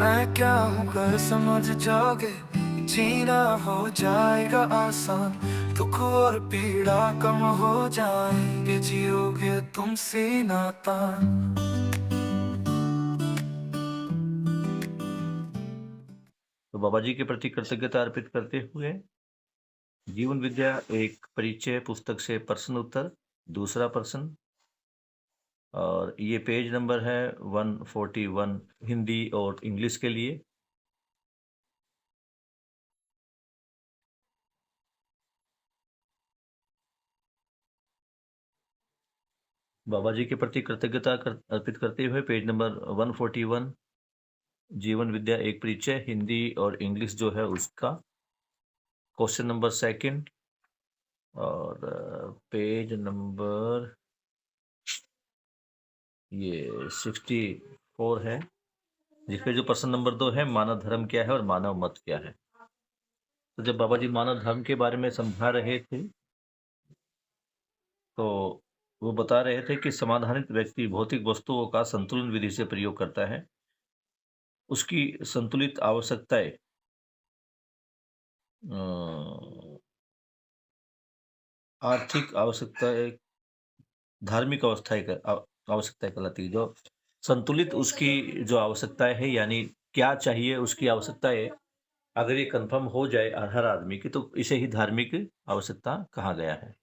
मैं क्या हूँ कर समझ जाओगे, जीना हो जाएगा आसान, दुख और पीड़ा कम हो जाएंगे, जियोगे तुम सीना तान। तो बाबा जी के प्रति कृतज्ञता अर्पित करते हुए जीवन विद्या एक परिचय पुस्तक से प्रश्न उत्तर दूसरा प्रश्न, और ये पेज नंबर है 141 हिंदी और इंग्लिश के लिए। बाबा जी के प्रति कृतज्ञता अर्पित करते हुए पेज नंबर 141 जीवन विद्या एक परिचय हिंदी और इंग्लिश जो है उसका क्वेश्चन नंबर सेकंड, और पेज नंबर ये 64 है, जिसपे जो प्रश्न नंबर 2 है, मानव धर्म क्या है और मानव मत क्या है। तो जब बाबा जी मानव धर्म के बारे में समझा रहे थे तो वो बता रहे थे कि समाधानित व्यक्ति भौतिक वस्तुओं का संतुलन विधि से प्रयोग करता है। उसकी संतुलित आवश्यकताएं आर्थिक आवश्यकताएं, धार्मिक आवश्यकताएं कहलाती है। जो संतुलित उसकी जो आवश्यकताएं है, यानी क्या चाहिए उसकी आवश्यकताएं, अगर ये कंफर्म हो जाए हर आदमी की, तो इसे ही धार्मिक आवश्यकता कहा गया है।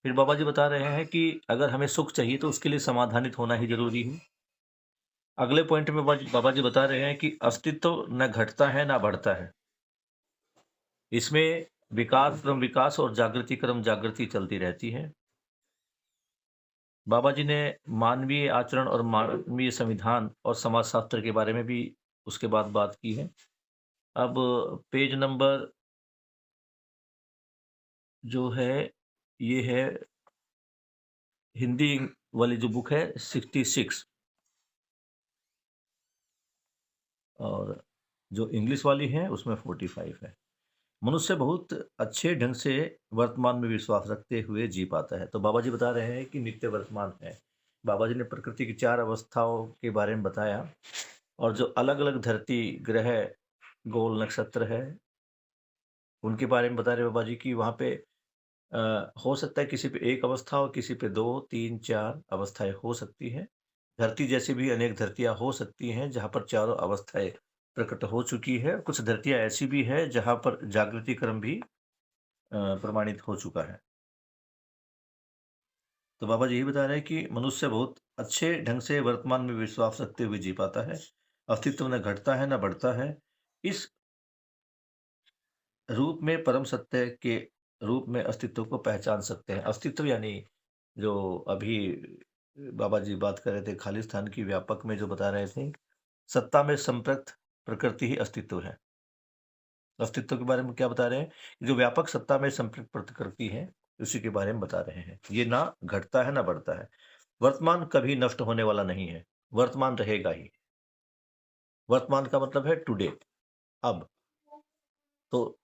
फिर बाबा जी बता रहे हैं कि अगर हमें सुख चाहिए तो उसके लिए समाधानित होना ही जरूरी है। अगले पॉइंट में बाबा जी बता रहे हैं कि अस्तित्व न घटता है ना बढ़ता है, इसमें विकास क्रम विकास और जागृति क्रम जागृति चलती रहती है। बाबा जी ने मानवीय आचरण और मानवीय संविधान और समाजशास्त्र के बारे में भी उसके बाद बात की है। अब पेज नंबर जो है ये है हिंदी वाली जो बुक है 66, और जो इंग्लिश वाली है उसमें 45 है। मनुष्य बहुत अच्छे ढंग से वर्तमान में विश्वास रखते हुए जी पाता है। तो बाबा जी बता रहे हैं कि नित्य वर्तमान है। बाबा जी ने प्रकृति की 4 अवस्थाओं के बारे में बताया, और जो अलग अलग धरती ग्रह गोल नक्षत्र है उनके बारे में बता रहे बाबा जी की वहाँ पे हो सकता है किसी पे एक अवस्था हो, किसी पे 2, 3, 4 अवस्थाएं हो सकती हैं। धरती जैसी भी अनेक धरतियां हो सकती हैं जहाँ पर चारों अवस्थाएं प्रकट हो चुकी है। कुछ धरतियां ऐसी भी है जहाँ पर जागृति क्रम भी प्रमाणित हो चुका है। तो बाबा जी यही बता रहे हैं कि मनुष्य बहुत अच्छे ढंग से वर्तमान में विश्वास रखते हुए जी पाता है। अस्तित्व न घटता है न बढ़ता है, इस रूप में परम सत्य के रूप में अस्तित्व को पहचान सकते हैं। अस्तित्व यानी जो अभी बाबा जी बात कर रहे थे खालिस्तान की व्यापक में जो बता रहे थे, सत्ता में संप्रक्त प्रकृति ही अस्तित्व है। अस्तित्व के बारे में क्या बता रहे हैं, जो व्यापक सत्ता में संप्रक्त प्रकृति है उसी के बारे में बता रहे हैं। ये ना घटता है ना बढ़ता है। वर्तमान कभी नष्ट होने वाला नहीं है, वर्तमान रहेगा ही। वर्तमान का मतलब है टुडे, अब। तो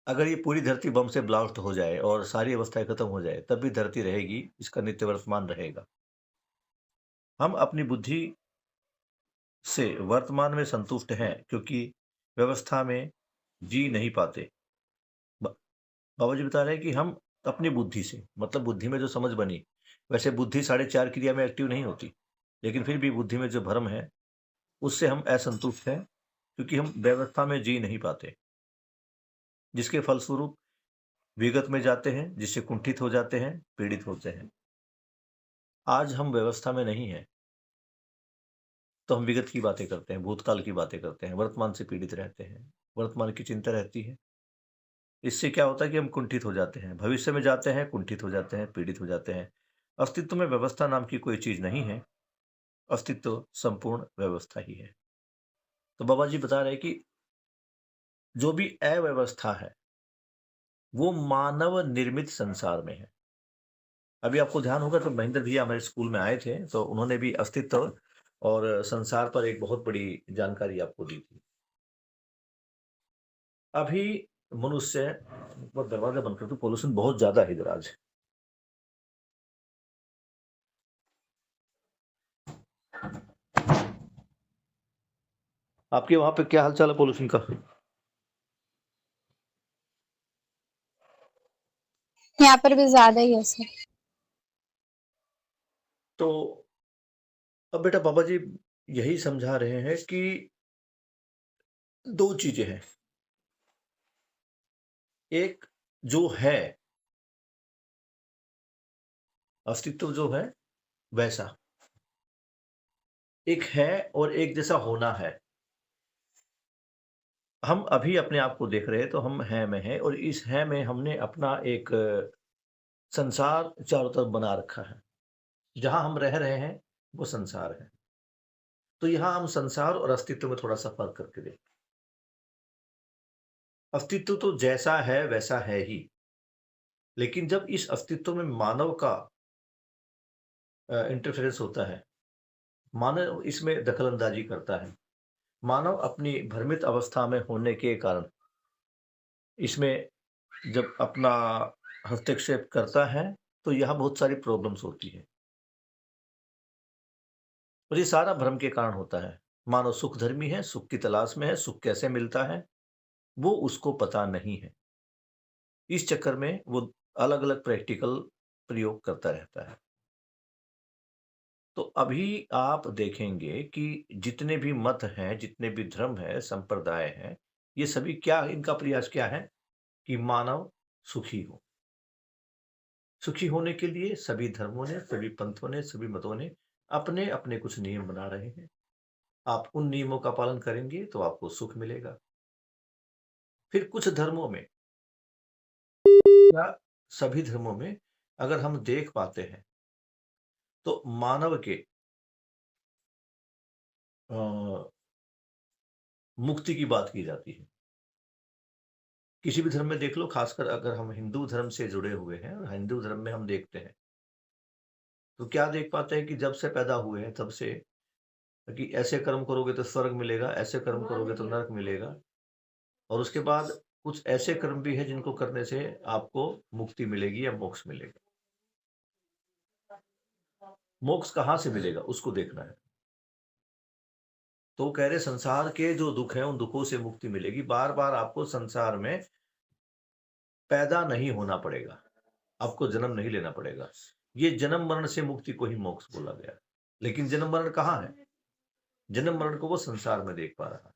अगर ये पूरी धरती बम से ब्लास्ट हो जाए और सारी अवस्थाएं खत्म हो जाए तब भी धरती रहेगी, इसका नित्य वर्तमान रहेगा। हम अपनी बुद्धि से वर्तमान में संतुष्ट हैं क्योंकि व्यवस्था में जी नहीं पाते। ब- बाबा जी बता रहे हैं कि हम अपनी बुद्धि से, मतलब बुद्धि में जो समझ बनी, वैसे बुद्धि 4.5 क्रिया में एक्टिव नहीं होती, लेकिन फिर भी बुद्धि में जो भ्रम है उससे हम असंतुष्ट हैं क्योंकि हम व्यवस्था में जी नहीं पाते, जिसके फलस्वरूप विगत में जाते हैं, जिससे कुंठित हो जाते हैं, पीड़ित होते हैं। आज हम व्यवस्था में नहीं है तो हम विगत की बातें करते हैं, भूतकाल की बातें करते हैं, वर्तमान से पीड़ित रहते हैं, वर्तमान की चिंता रहती है। इससे क्या होता है कि हम कुंठित हो जाते हैं, भविष्य में जाते हैं, कुंठित हो जाते हैं, पीड़ित हो जाते हैं। अस्तित्व में व्यवस्था नाम की कोई चीज नहीं है, अस्तित्व संपूर्ण व्यवस्था ही है। तो बाबा जी बता रहे कि जो भी अव्यवस्था है वो मानव निर्मित संसार में है। अभी आपको ध्यान होगा तो महेंद्र भैया हमारे स्कूल में आए थे, तो उन्होंने भी अस्तित्व और संसार पर एक बहुत बड़ी जानकारी आपको दी थी। अभी मनुष्य, वो दरवाजा बंद कर दो, पोल्यूशन बहुत ज्यादा है इधर आज। आपके वहां पे क्या हालचाल है पोल्यूशन का? यहाँ पर भी ज्यादा ही है सर। तो अब बेटा बाबा जी यही समझा रहे हैं कि दो चीजें हैं। एक जो है अस्तित्व जो है वैसा एक है, और एक जैसा होना है। हम अभी अपने आप को देख रहे हैं तो हम हैं में हैं, और इस है में हमने अपना एक संसार चारों तरफ बना रखा है। जहां हम रह रहे हैं वो संसार है। तो यहां हम संसार और अस्तित्व में थोड़ा सा फर्क करके देखें। अस्तित्व तो जैसा है वैसा है ही, लेकिन जब इस अस्तित्व में मानव का इंटरफेरेंस होता है, मानव इसमें दखल अंदाजी करता है, मानव अपनी भ्रमित अवस्था में होने के कारण इसमें जब अपना हस्तक्षेप करता है तो यह बहुत सारी प्रॉब्लम्स होती है, और ये सारा भ्रम के कारण होता है। मानव सुखधर्मी है, सुख की तलाश में है, सुख कैसे मिलता है वो उसको पता नहीं है। इस चक्कर में वो अलग अलग प्रैक्टिकल प्रयोग करता रहता है। तो अभी आप देखेंगे कि जितने भी मत हैं, जितने भी धर्म है, संप्रदाय हैं, ये सभी क्या, इनका प्रयास क्या है कि मानव सुखी हो। सुखी होने के लिए सभी धर्मों ने, सभी पंथों ने, सभी मतों ने अपने अपने कुछ नियम बना रहे हैं। आप उन नियमों का पालन करेंगे तो आपको सुख मिलेगा। फिर कुछ धर्मों में या सभी धर्मों में अगर हम देख पाते हैं तो मानव के मुक्ति की बात की जाती है। किसी भी धर्म में देख लो, खासकर अगर हम हिंदू धर्म से जुड़े हुए हैं और हिंदू धर्म में हम देखते हैं तो क्या देख पाते हैं कि जब से पैदा हुए हैं तब से कि ऐसे कर्म करोगे तो स्वर्ग मिलेगा, ऐसे कर्म करोगे तो नरक मिलेगा, और उसके बाद कुछ ऐसे कर्म भी है जिनको करने से आपको मुक्ति मिलेगी या मोक्ष मिलेगा। मोक्ष कहां से मिलेगा उसको देखना है। तो कह रहे संसार के जो दुख हैं उन दुखों से मुक्ति मिलेगी। बार बार आपको संसार में पैदा नहीं होना पड़ेगा, आपको जन्म नहीं लेना पड़ेगा। ये जन्म मरण से मुक्ति को ही मोक्ष बोला गया। लेकिन जन्म मरण कहाँ है? जन्म मरण को वो संसार में देख पा रहा है।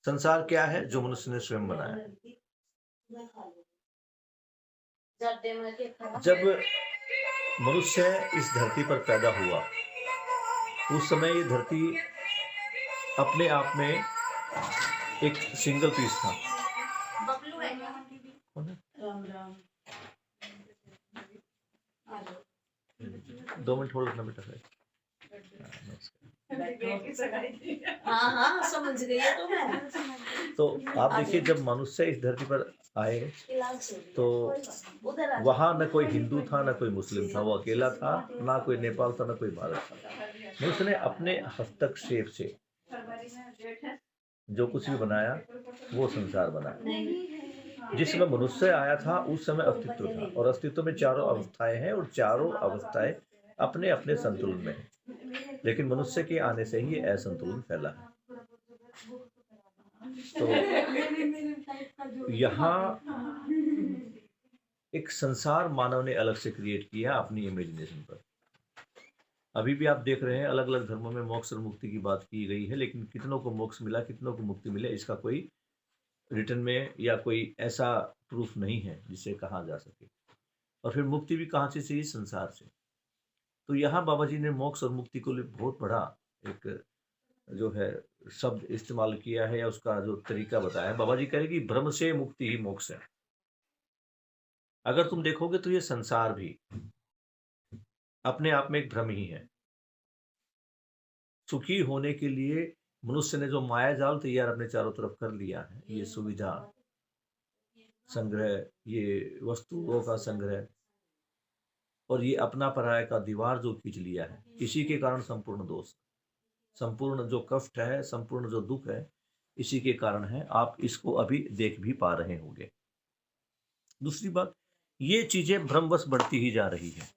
संसार क्या है? जो मनुष्य ने स्वयं बनाया। जब मनुष्य इस धरती पर पैदा हुआ उस समय ये धरती अपने आप में एक सिंगल पीस था। दो मिनट होल्ड करना बेटा। हाँ समझ गई है तो मैं। तो आप देखिए जब मनुष्य इस धरती पर आए तो वहां न कोई हिंदू था न कोई मुस्लिम था, वो अकेला था, ना कोई नेपाल था न कोई भारत था। मनुष्य ने अपने हस्तक्षेप से जो कुछ भी बनाया वो संसार बना। जिस समय मनुष्य आया था उस समय अस्तित्व था, और अस्तित्व में चारों अवस्थाएं हैं और चारों अवस्थाएं अपने अपने संतुलन में है। लेकिन मनुष्य के आने से ही असंतुलन फैला है। तो यहाँ एक संसार मानव ने अलग से क्रिएट किया अपनी इमेजिनेशन पर। अभी भी आप देख रहे हैं अलग अलग धर्मों में मोक्ष और मुक्ति की बात की गई है, लेकिन कितनों को मोक्ष मिला, कितनों को मुक्ति मिले, इसका कोई रिटर्न में या कोई ऐसा प्रूफ नहीं है जिसे कहा जा सके। और फिर मुक्ति भी कहाँ से चाहिए? संसार से। तो यहाँ बाबा जी ने मोक्ष और मुक्ति को लिए बहुत बड़ा एक जो है शब्द इस्तेमाल किया है, या उसका जो तरीका बताया है। बाबा जी कह रहे कि भ्रम से मुक्ति ही मोक्ष है। अगर तुम देखोगे तो ये संसार भी अपने आप में एक भ्रम ही है। सुखी होने के लिए मनुष्य ने जो माया जाल तैयार अपने चारों तरफ कर लिया है, ये सुविधा संग्रह, ये वस्तुओं का संग्रह, और ये अपना पराया का दीवार जो खींच लिया है, इसी के कारण संपूर्ण दोष, संपूर्ण जो कष्ट है, संपूर्ण जो दुख है, इसी के कारण है। आप इसको अभी देख भी पा रहे होंगे। दूसरी बात, ये चीजें भ्रमवश बढ़ती ही जा रही है।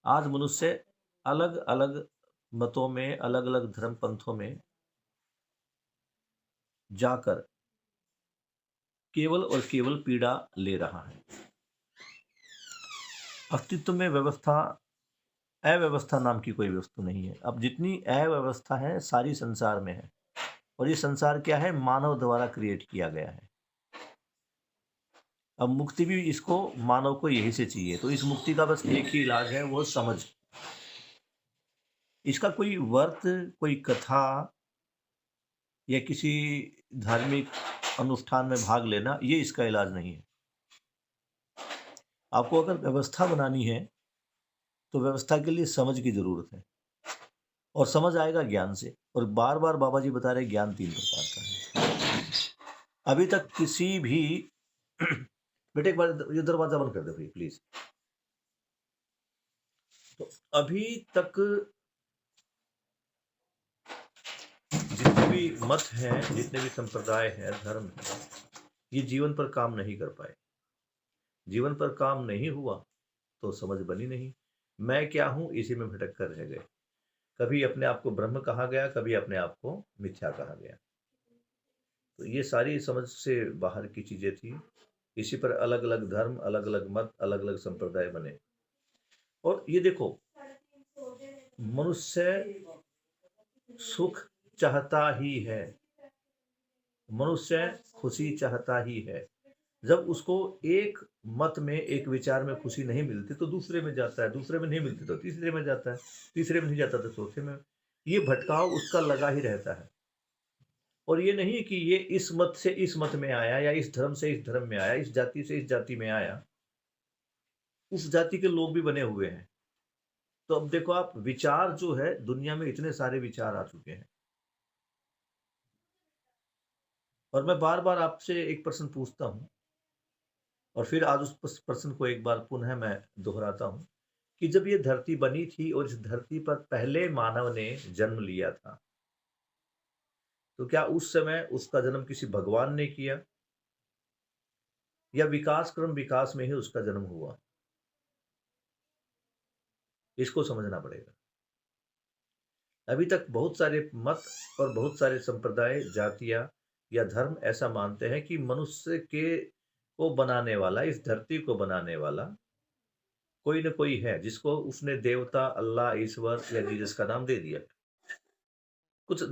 आज मनुष्य अलग अलग मतों में, अलग अलग धर्म पंथों में जाकर केवल और केवल पीड़ा ले रहा है। अस्तित्व में व्यवस्था, अव्यवस्था नाम की कोई वस्तु नहीं है। अब जितनी अव्यवस्था है सारी संसार में है, और ये संसार क्या है? मानव द्वारा क्रिएट किया गया है। अब मुक्ति भी इसको, मानव को यही से चाहिए। तो इस मुक्ति का बस एक ही इलाज है, वो समझ। इसका कोई व्रत, कोई कथा या किसी धार्मिक अनुष्ठान में भाग लेना, ये इसका इलाज नहीं है। आपको अगर व्यवस्था बनानी है तो व्यवस्था के लिए समझ की जरूरत है, और समझ आएगा ज्ञान से। और बार बार बाबा जी बता रहे ज्ञान 3 प्रकार का है। अभी तक किसी भी बेटे एक बार ये दरवाजा बंद कर दो भाई प्लीज। तो अभी तक जितने भी मत हैं, जितने भी संप्रदाय हैं, धर्म है, ये जीवन पर काम नहीं कर पाए। जीवन पर काम नहीं हुआ तो समझ बनी नहीं। मैं क्या हूं, इसी में भटक कर रह गए। कभी अपने आप को ब्रह्म कहा गया, कभी अपने आप को मिथ्या कहा गया। तो ये सारी समझ से बाहर की चीजें थी। इसी पर अलग अलग धर्म, अलग अलग मत, अलग अलग संप्रदाय बने। और ये देखो, मनुष्य सुख चाहता ही है, मनुष्य खुशी चाहता ही है। जब उसको एक मत में, एक विचार में खुशी नहीं मिलती तो दूसरे में जाता है, दूसरे में नहीं मिलती तो तीसरे में जाता है, तीसरे में नहीं जाता तो चौथे में। ये भटकाव उसका लगा ही रहता है। और ये नहीं कि ये इस मत से इस मत में आया, या इस धर्म से इस धर्म में आया, इस जाति से इस जाति में आया। उस जाति के लोग भी बने हुए हैं। तो अब देखो आप, विचार जो है, दुनिया में इतने सारे विचार आ चुके हैं। और मैं बार बार आपसे एक प्रश्न पूछता हूं, और फिर आज उस प्रश्न को एक बार पुनः मैं दोहराता हूं, कि जब ये धरती बनी थी और इस धरती पर पहले मानव ने जन्म लिया था, तो क्या उस समय उसका जन्म किसी भगवान ने किया, या विकास क्रम विकास में ही उसका जन्म हुआ? इसको समझना पड़ेगा। अभी तक बहुत सारे मत और बहुत सारे संप्रदाय, जातियां या धर्म ऐसा मानते हैं कि मनुष्य के को बनाने वाला, इस धरती को बनाने वाला कोई न कोई है, जिसको उसने देवता, अल्लाह, ईश्वर या जीसस का नाम दे दिया। कुछ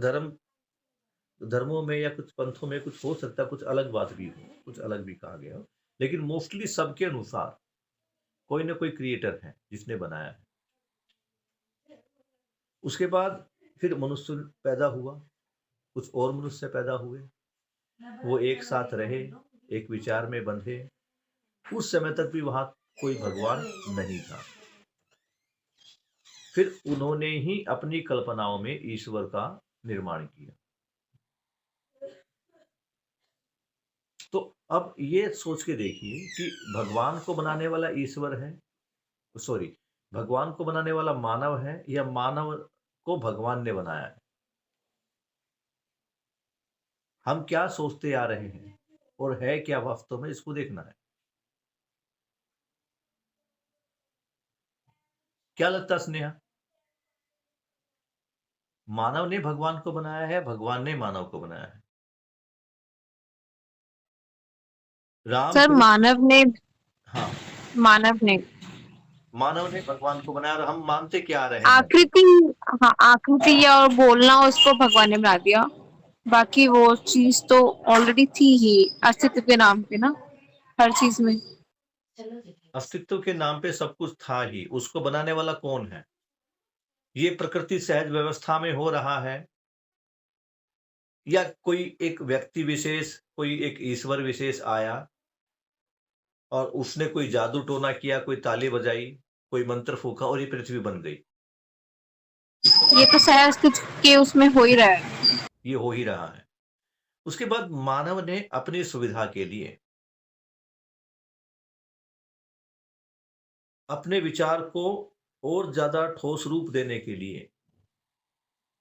धर्मों में या कुछ पंथों में कुछ हो सकता है, कुछ अलग बात भी हो, कुछ अलग भी कहा गया हो, लेकिन मोस्टली सबके अनुसार कोई न कोई क्रिएटर है जिसने बनाया है। उसके बाद फिर मनुष्य पैदा हुआ, कुछ और मनुष्य पैदा हुए, वो एक साथ रहे, एक विचार में बंधे। उस समय तक भी वहां कोई भगवान नहीं था। फिर उन्होंने ही अपनी कल्पनाओं में ईश्वर का निर्माण किया। तो अब ये सोच के देखिए कि भगवान को बनाने वाला ईश्वर है, सॉरी, भगवान को बनाने वाला मानव है, या मानव को भगवान ने बनाया है? हम क्या सोचते आ रहे हैं और है क्या वास्तव में, इसको देखना है। क्या लगता स्नेहा, मानव ने भगवान को बनाया है, भगवान ने मानव को बनाया है? राम सर हाँ, मानव ने मानव ने भगवान को बनाया, और हम मानते क्या आ रहे हैं? आकृति, हाँ आकृति या और बोलना उसको भगवान ने बना दिया। बाकी वो चीज तो ऑलरेडी थी ही, अस्तित्व के नाम पे ना, हर चीज में। अस्तित्व के नाम पे सब कुछ था ही, उसको बनाने वाला कौन है? ये प्रकृति सहज व्यवस्था में हो रहा है, या कोई एक व्यक्ति विशेष, कोई एक ईश्वर विशेष आया और उसने कोई जादू टोना किया, कोई ताली बजाई, कोई मंत्र फूका और ये पृथ्वी बन गई? ये तो सह अस्तित्व के उसमें हो ही रहा है। ये हो ही रहा है। उसके बाद मानव ने अपनी सुविधा के लिए, अपने विचार को और ज्यादा ठोस रूप देने के लिए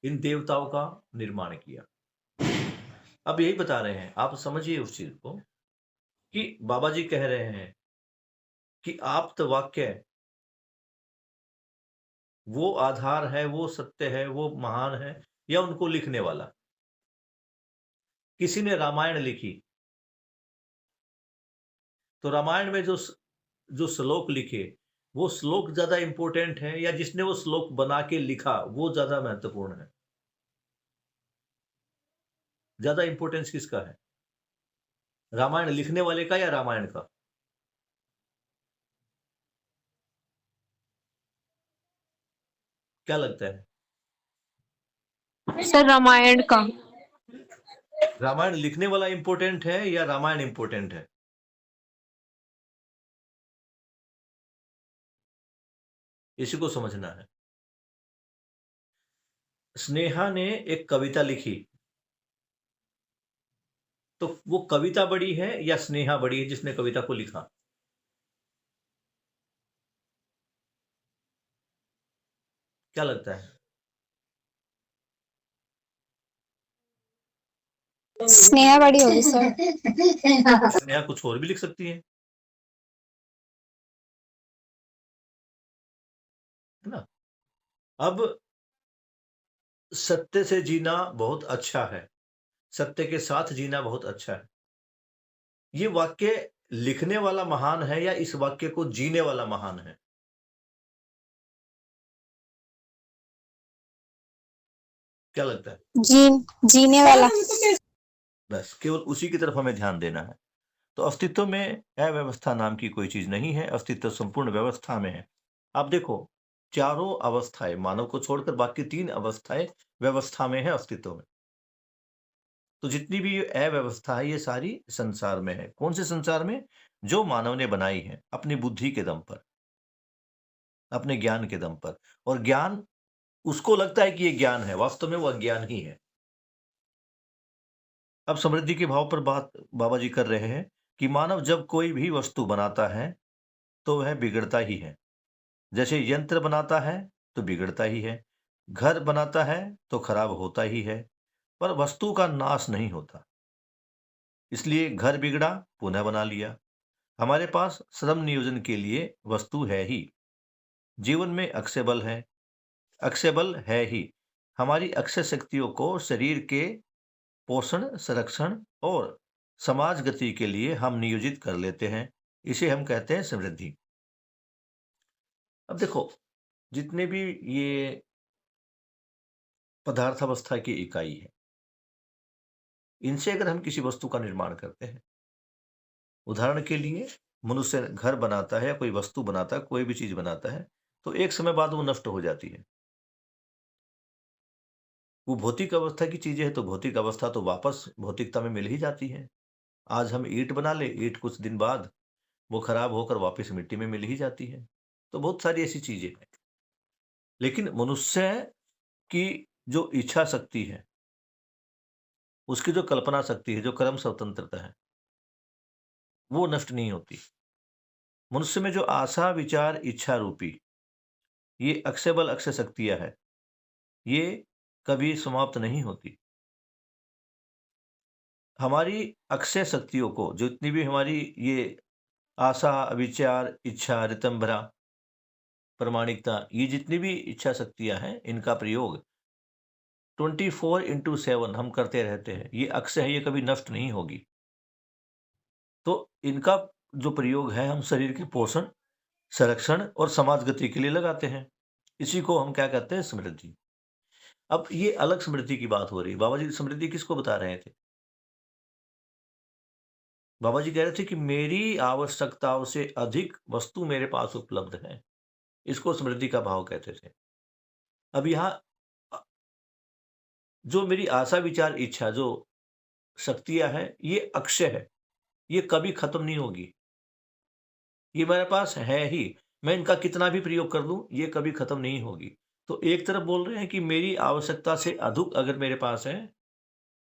इन देवताओं का निर्माण किया। अब यही बता रहे हैं, आप समझिए उस चीज को, कि बाबा जी कह रहे हैं कि आप्त वाक्य वो आधार है, वो सत्य है, वो महान है, या उनको लिखने वाला? किसी ने रामायण लिखी, तो रामायण में जो श्लोक लिखे, वो श्लोक ज्यादा इंपॉर्टेंट है या जिसने वो श्लोक बना के लिखा वो ज्यादा महत्वपूर्ण है? ज्यादा इंपॉर्टेंस किसका है, रामायण लिखने वाले का या रामायण का? क्या लगता है? सर रामायण का। रामायण लिखने वाला इंपॉर्टेंट है या रामायण इंपॉर्टेंट है? इसी को समझना है। स्नेहा ने एक कविता लिखी, तो वो कविता बड़ी है या स्नेहा बड़ी है जिसने कविता को लिखा? क्या लगता है? स्नेहा बड़ी होगी सर। स्नेहा कुछ और भी लिख सकती है ना। अब सत्य से जीना बहुत अच्छा है, सत्य के साथ जीना बहुत अच्छा है। ये वाक्य लिखने वाला महान है या इस वाक्य को जीने वाला महान है? क्या लगता है? जीने वाला। बस केवल उसी की तरफ हमें ध्यान देना है। तो अस्तित्व में अव्यवस्था नाम की कोई चीज नहीं है, अस्तित्व संपूर्ण व्यवस्था में है। आप देखो, चारों अवस्थाएं मानव को छोड़कर बाकी 3 अवस्थाएं व्यवस्था में है, अस्तित्व में। तो जितनी भी अव्यवस्था है ये सारी संसार में है। कौन से संसार में? जो मानव ने बनाई है अपनी बुद्धि के दम पर, अपने ज्ञान के दम पर। और ज्ञान उसको लगता है कि ये ज्ञान है, वास्तव में वो अज्ञान ही है। अब समृद्धि के भाव पर बात बाबा जी कर रहे हैं कि मानव जब कोई भी वस्तु बनाता है तो वह बिगड़ता ही है। जैसे यंत्र बनाता है तो बिगड़ता ही है, घर बनाता है तो खराब होता ही है, पर वस्तु का नाश नहीं होता। इसलिए घर बिगड़ा, पुनः बना लिया। हमारे पास श्रम नियोजन के लिए वस्तु है ही। जीवन में अक्षय बल है, अक्षय बल है ही। हमारी अक्षय शक्तियों को शरीर के पोषण, संरक्षण और समाज गति के लिए हम नियोजित कर लेते हैं। इसे हम कहते हैं समृद्धि। अब देखो, जितने भी ये पदार्थावस्था की इकाई है, इनसे अगर हम किसी वस्तु का निर्माण करते हैं, उदाहरण के लिए मनुष्य घर बनाता है या कोई वस्तु बनाता है, कोई भी चीज बनाता है, तो एक समय बाद वो नष्ट हो जाती है। वो भौतिक अवस्था की चीजें है तो भौतिक अवस्था तो वापस भौतिकता में मिल ही जाती है। आज हम ईंट बना ले, ईंट कुछ दिन बाद वो खराब होकर वापस मिट्टी में मिल ही जाती है। तो बहुत सारी ऐसी चीजें हैं। लेकिन मनुष्य की जो इच्छा शक्ति है, उसकी जो कल्पना शक्ति है, जो कर्म स्वतंत्रता है, वो नष्ट नहीं होती। मनुष्य में जो आशा, विचार, इच्छा रूपी ये अक्षय बल, अक्षय शक्तियां है, ये कभी समाप्त नहीं होती। हमारी अक्षय शक्तियों को, जितनी भी हमारी ये आशा, विचार, इच्छा, रितंभरा, प्रामाणिकता, ये जितनी भी इच्छा शक्तियां हैं, इनका प्रयोग 24/7 हम करते रहते हैं। ये अक्षय है, ये कभी नष्ट नहीं होगी। तो इनका जो प्रयोग है हम शरीर के पोषण, संरक्षण और समाज गति के लिए लगाते हैं। इसी को हम क्या कहते हैं? समृद्धि। अब ये अलग समृद्धि की बात हो रही है। बाबा जी समृद्धि किसको बता रहे थे? बाबा जी कह रहे थे कि मेरी आवश्यकताओं से अधिक वस्तु मेरे पास उपलब्ध है। इसको समृद्धि का भाव कहते थे। अब यहाँ जो मेरी आशा, विचार, इच्छा, जो शक्तियां हैं, ये अक्षय है, ये कभी खत्म नहीं होगी। ये मेरे पास है ही, मैं इनका कितना भी प्रयोग कर दूं, ये कभी खत्म नहीं होगी। तो एक तरफ बोल रहे हैं कि मेरी आवश्यकता से अधिक अगर मेरे पास है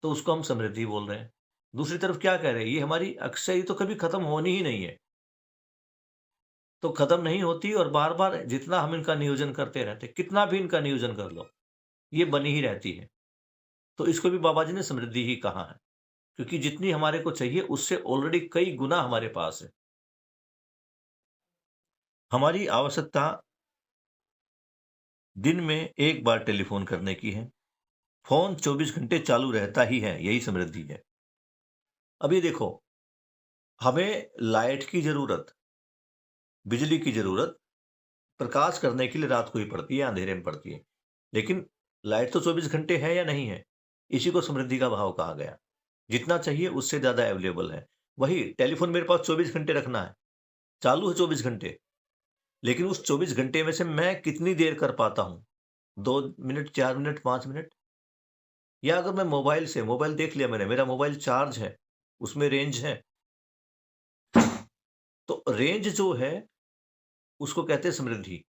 तो उसको हम समृद्धि बोल रहे हैं। दूसरी तरफ क्या कह रहे हैं? ये हमारी अक्षय तो कभी खत्म होनी ही नहीं है, तो खत्म नहीं होती और बार बार जितना हम इनका नियोजन करते रहते, कितना भी इनका नियोजन कर लो, ये बनी ही रहती है। तो इसको भी बाबा जी ने समृद्धि ही कहा है, क्योंकि जितनी हमारे को चाहिए उससे ऑलरेडी कई गुना हमारे पास है। हमारी आवश्यकता दिन में एक बार टेलीफोन करने की है, फोन 24 घंटे चालू रहता ही है, यही समृद्धि है। अब ये देखो, हमें लाइट की जरूरत, बिजली की जरूरत प्रकाश करने के लिए रात को ही पड़ती है, अंधेरे में पड़ती है। लेकिन लाइट तो 24 घंटे है या नहीं है? इसी को समृद्धि का भाव कहा गया। जितना चाहिए उससे ज्यादा अवेलेबल है। वही टेलीफोन मेरे पास 24 घंटे रखना है, चालू है 24 घंटे, लेकिन उस 24 घंटे में से मैं कितनी देर कर पाता हूं? 2 मिनट, 4 मिनट, 5 मिनट। या अगर मैं मोबाइल देख लिया मैंने, मेरा मोबाइल चार्ज है, उसमें रेंज है, तो रेंज जो है उसको कहते हैं समृद्धि।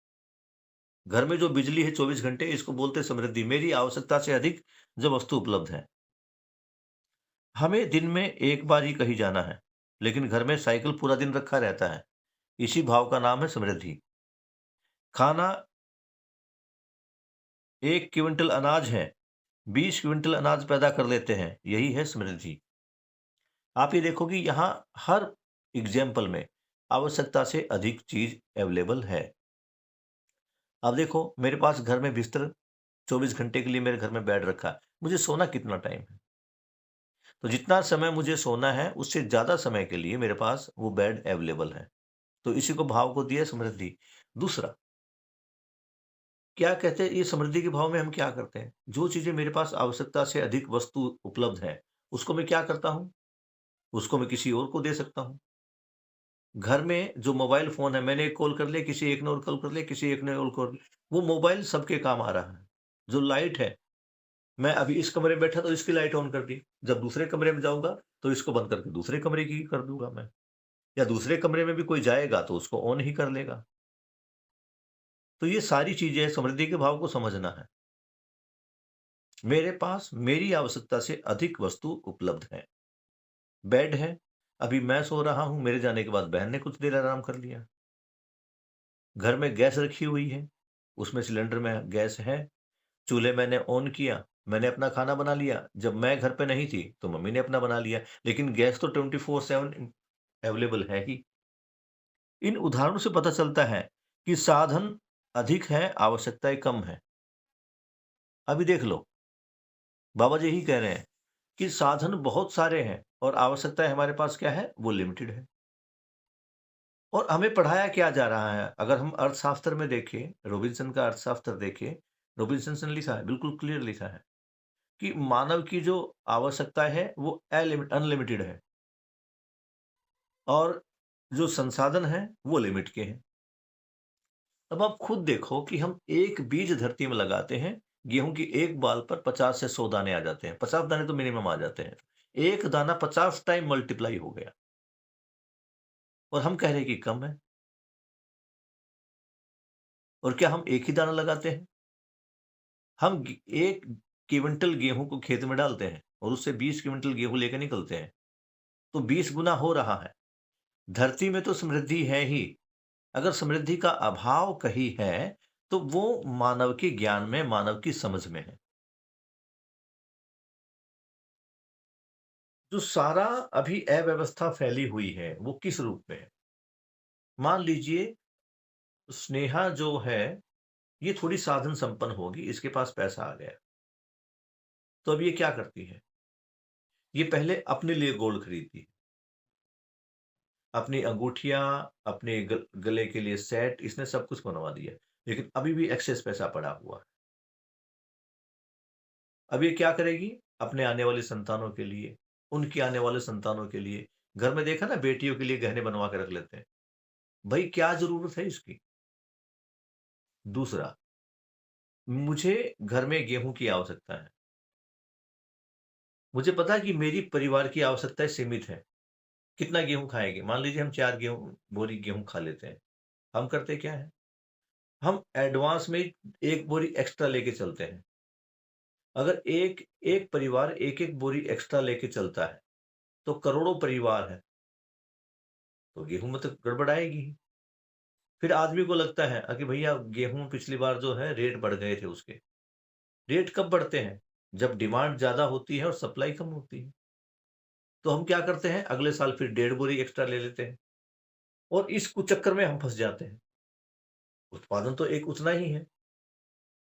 घर में जो बिजली है 24 घंटे, इसको बोलते हैं समृद्धि। मेरी आवश्यकता से अधिक जो वस्तु उपलब्ध है। हमें दिन में एक बार ही कहीं जाना है, लेकिन घर में साइकिल पूरा दिन रखा रहता है। इसी भाव का नाम है समृद्धि। खाना, 1 क्विंटल अनाज है, 20 क्विंटल अनाज पैदा कर लेते हैं, यही है समृद्धि। आप ये देखो कि यहाँ हर एग्जाम्पल में आवश्यकता से अधिक चीज अवेलेबल है। अब देखो, मेरे पास घर में बिस्तर 24 घंटे के लिए मेरे घर में बेड रखा है। मुझे सोना कितना टाइम है? तो जितना समय मुझे सोना है उससे ज्यादा समय के लिए मेरे पास वो बेड अवेलेबल है। तो इसी को भाव को दिया समृद्धि। दूसरा, क्या कहते हैं, ये समृद्धि के भाव में हम क्या करते हैं? जो चीजें मेरे पास आवश्यकता से अधिक वस्तु उपलब्ध है, उसको मैं क्या करता हूं? उसको मैं किसी और को दे सकता हूं। घर में जो मोबाइल फोन है, मैंने एक कॉल कर लिया, किसी एक ने और कॉल कर लिया, किसी एक ने और कॉल, वो मोबाइल सबके काम आ रहा है। जो लाइट है, मैं अभी इस कमरे में बैठा तो इसकी लाइट ऑन कर दी, जब दूसरे कमरे में जाऊंगा तो इसको बंद करके दूसरे कमरे की कर दूंगा मैं, या दूसरे कमरे में भी कोई जाएगा तो उसको ऑन ही कर लेगा। तो ये सारी चीजें समृद्धि के भाव को समझना है। मेरे पास मेरी आवश्यकता से अधिक वस्तु उपलब्ध है। बेड है, अभी मैं सो रहा हूं, मेरे जाने के बाद बहन ने कुछ देर आराम कर लिया। घर में गैस रखी हुई है, उसमें सिलेंडर में गैस है, चूल्हे मैंने ऑन किया, मैंने अपना खाना बना लिया। जब मैं घर पे नहीं थी तो मम्मी ने अपना बना लिया, लेकिन गैस तो 24/7 अवेलेबल है ही। इन उदाहरणों से पता चलता है कि साधन अधिक है, आवश्यकताएं कम है। अभी देख लो, बाबा जी यही कह रहे हैं कि साधन बहुत सारे हैं और आवश्यकताएं हमारे पास क्या है, वो लिमिटेड है। और हमें पढ़ाया क्या जा रहा है? अगर हम अर्थशास्त्र में देखें, रॉबिन्सन का अर्थशास्त्र देखें, रॉबिन्सन ने लिखा है, बिल्कुल क्लियर लिखा है कि मानव की जो आवश्यकता है वो अनलिमिटेड है, और जो संसाधन है वो लिमिट के हैं। अब आप खुद देखो कि हम एक बीज धरती में लगाते हैं, गेहूं की एक बाल पर 50 से 100 दाने आ जाते हैं, 50 दाने तो मिनिमम आ जाते हैं। एक दाना 50 टाइम मल्टीप्लाई हो गया, और हम कह रहे हैं कि कम है। और क्या हम एक ही दाना लगाते हैं? हम 1 क्विंटल गेहूं को खेत में डालते हैं और उससे 20 क्विंटल गेहूं लेकर निकलते हैं, तो 20 गुना हो रहा है। धरती में तो समृद्धि है ही। अगर समृद्धि का अभाव कहीं है तो वो मानव के ज्ञान में, मानव की समझ में है। जो सारा अभी अव्यवस्था फैली हुई है वो किस रूप में है? मान लीजिए स्नेहा जो है, ये थोड़ी साधन संपन्न होगी, इसके पास पैसा आ गया, तो अब ये क्या करती है? ये पहले अपने लिए गोल्ड खरीदती है, अपनी अंगूठियां, अपने गले के लिए सेट, इसने सब कुछ बनवा दिया, लेकिन अभी भी एक्सेस पैसा पड़ा हुआ है। अब ये क्या करेगी? अपने आने वाले संतानों के लिए, उनके आने वाले संतानों के लिए। घर में देखा ना, बेटियों के लिए गहने बनवा के रख लेते हैं। भाई क्या जरूरत है इसकी? दूसरा, मुझे घर में गेहूं की आवश्यकता है। मुझे पता है कि मेरी परिवार की आवश्यकताएं सीमित है। कितना गेहूं खाएंगे? मान लीजिए हम 4 बोरी गेहूं खा लेते हैं। हम करते क्या है? हम एडवांस में 1 बोरी एक्स्ट्रा लेके चलते हैं। अगर एक एक परिवार एक एक बोरी एक्स्ट्रा लेके चलता है तो करोड़ों परिवार है, तो गेहूं में तो गड़बड़ आएगी ही। फिर आदमी को लगता है कि भैया गेहूं पिछली बार जो है रेट बढ़ गए थे उसके। रेट कब बढ़ते हैं? जब डिमांड ज्यादा होती है और सप्लाई कम होती है। तो हम क्या करते हैं? अगले साल फिर 1.5 बोरी एक्स्ट्रा ले लेते हैं, और इस कुचक्कर में हम फंस जाते हैं। उत्पादन तो एक उतना ही है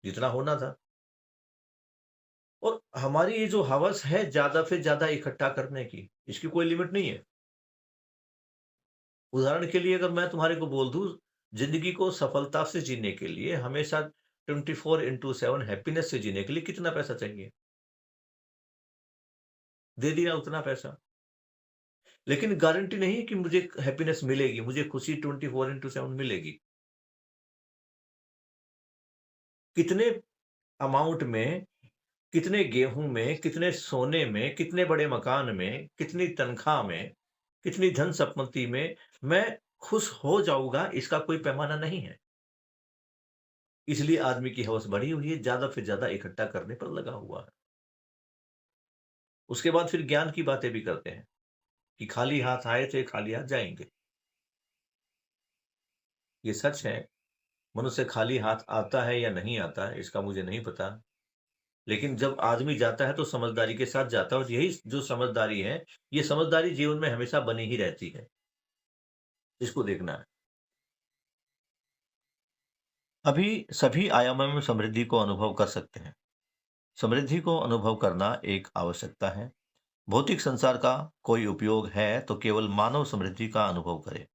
जितना होना था। और हमारी ये जो हवस है ज्यादा से ज्यादा इकट्ठा करने की, इसकी कोई लिमिट नहीं है। उदाहरण के लिए अगर मैं तुम्हारे को बोल दूं, जिंदगी को सफलता से जीने के लिए हमेशा 24/7 हैप्पीनेस से जीने के लिए कितना पैसा चाहिए, दे दिया उतना पैसा। लेकिन गारंटी नहीं है कि मुझे हैप्पीनेस मिलेगी, मुझे खुशी 24/7 मिलेगी। कितने अमाउंट में, कितने गेहूं में, कितने सोने में, कितने बड़े मकान में, कितनी तनख्वाह में, कितनी धन संपत्ति में मैं खुश हो जाऊंगा, इसका कोई पैमाना नहीं है। इसलिए आदमी की हवस बढ़ी हुई है, ज्यादा से ज्यादा इकट्ठा करने पर लगा हुआ है। उसके बाद फिर ज्ञान की बातें भी करते हैं कि खाली हाथ आए थे, खाली हाथ जाएंगे। ये सच है, मनुष्य खाली हाथ आता है या नहीं आता है इसका मुझे नहीं पता। लेकिन जब आदमी जाता है तो समझदारी के साथ जाता है, और यही जो समझदारी है, ये समझदारी जीवन में हमेशा बनी ही रहती है। इसको देखना है। अभी सभी आयामों में समृद्धि को अनुभव कर सकते हैं। समृद्धि को अनुभव करना एक आवश्यकता है। भौतिक संसार का कोई उपयोग है तो केवल मानव समृद्धि का अनुभव करे।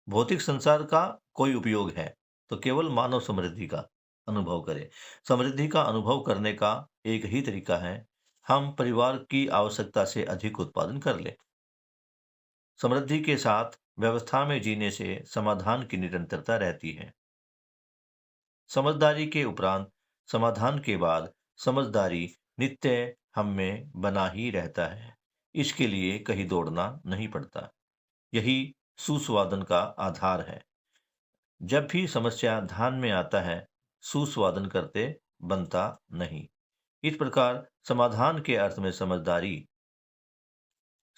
भौतिक संसार का कोई उपयोग है तो केवल मानव समृद्धि का अनुभव करे। समृद्धि का अनुभव करने का एक ही तरीका है, हम परिवार की आवश्यकता से अधिक उत्पादन कर लें। समृद्धि के साथ व्यवस्था में जीने से समाधान की निरंतरता रहती है। समझदारी के उपरांत समाधान के बाद समझदारी नित्य हम में बना ही रहता है। इसके लिए कहीं दौड़ना नहीं पड़ता। यही सुस्वादन का आधार है। जब भी समस्या ध्यान में आता है, सुस्वादन करते बनता नहीं। इस प्रकार समाधान के अर्थ में समझदारी,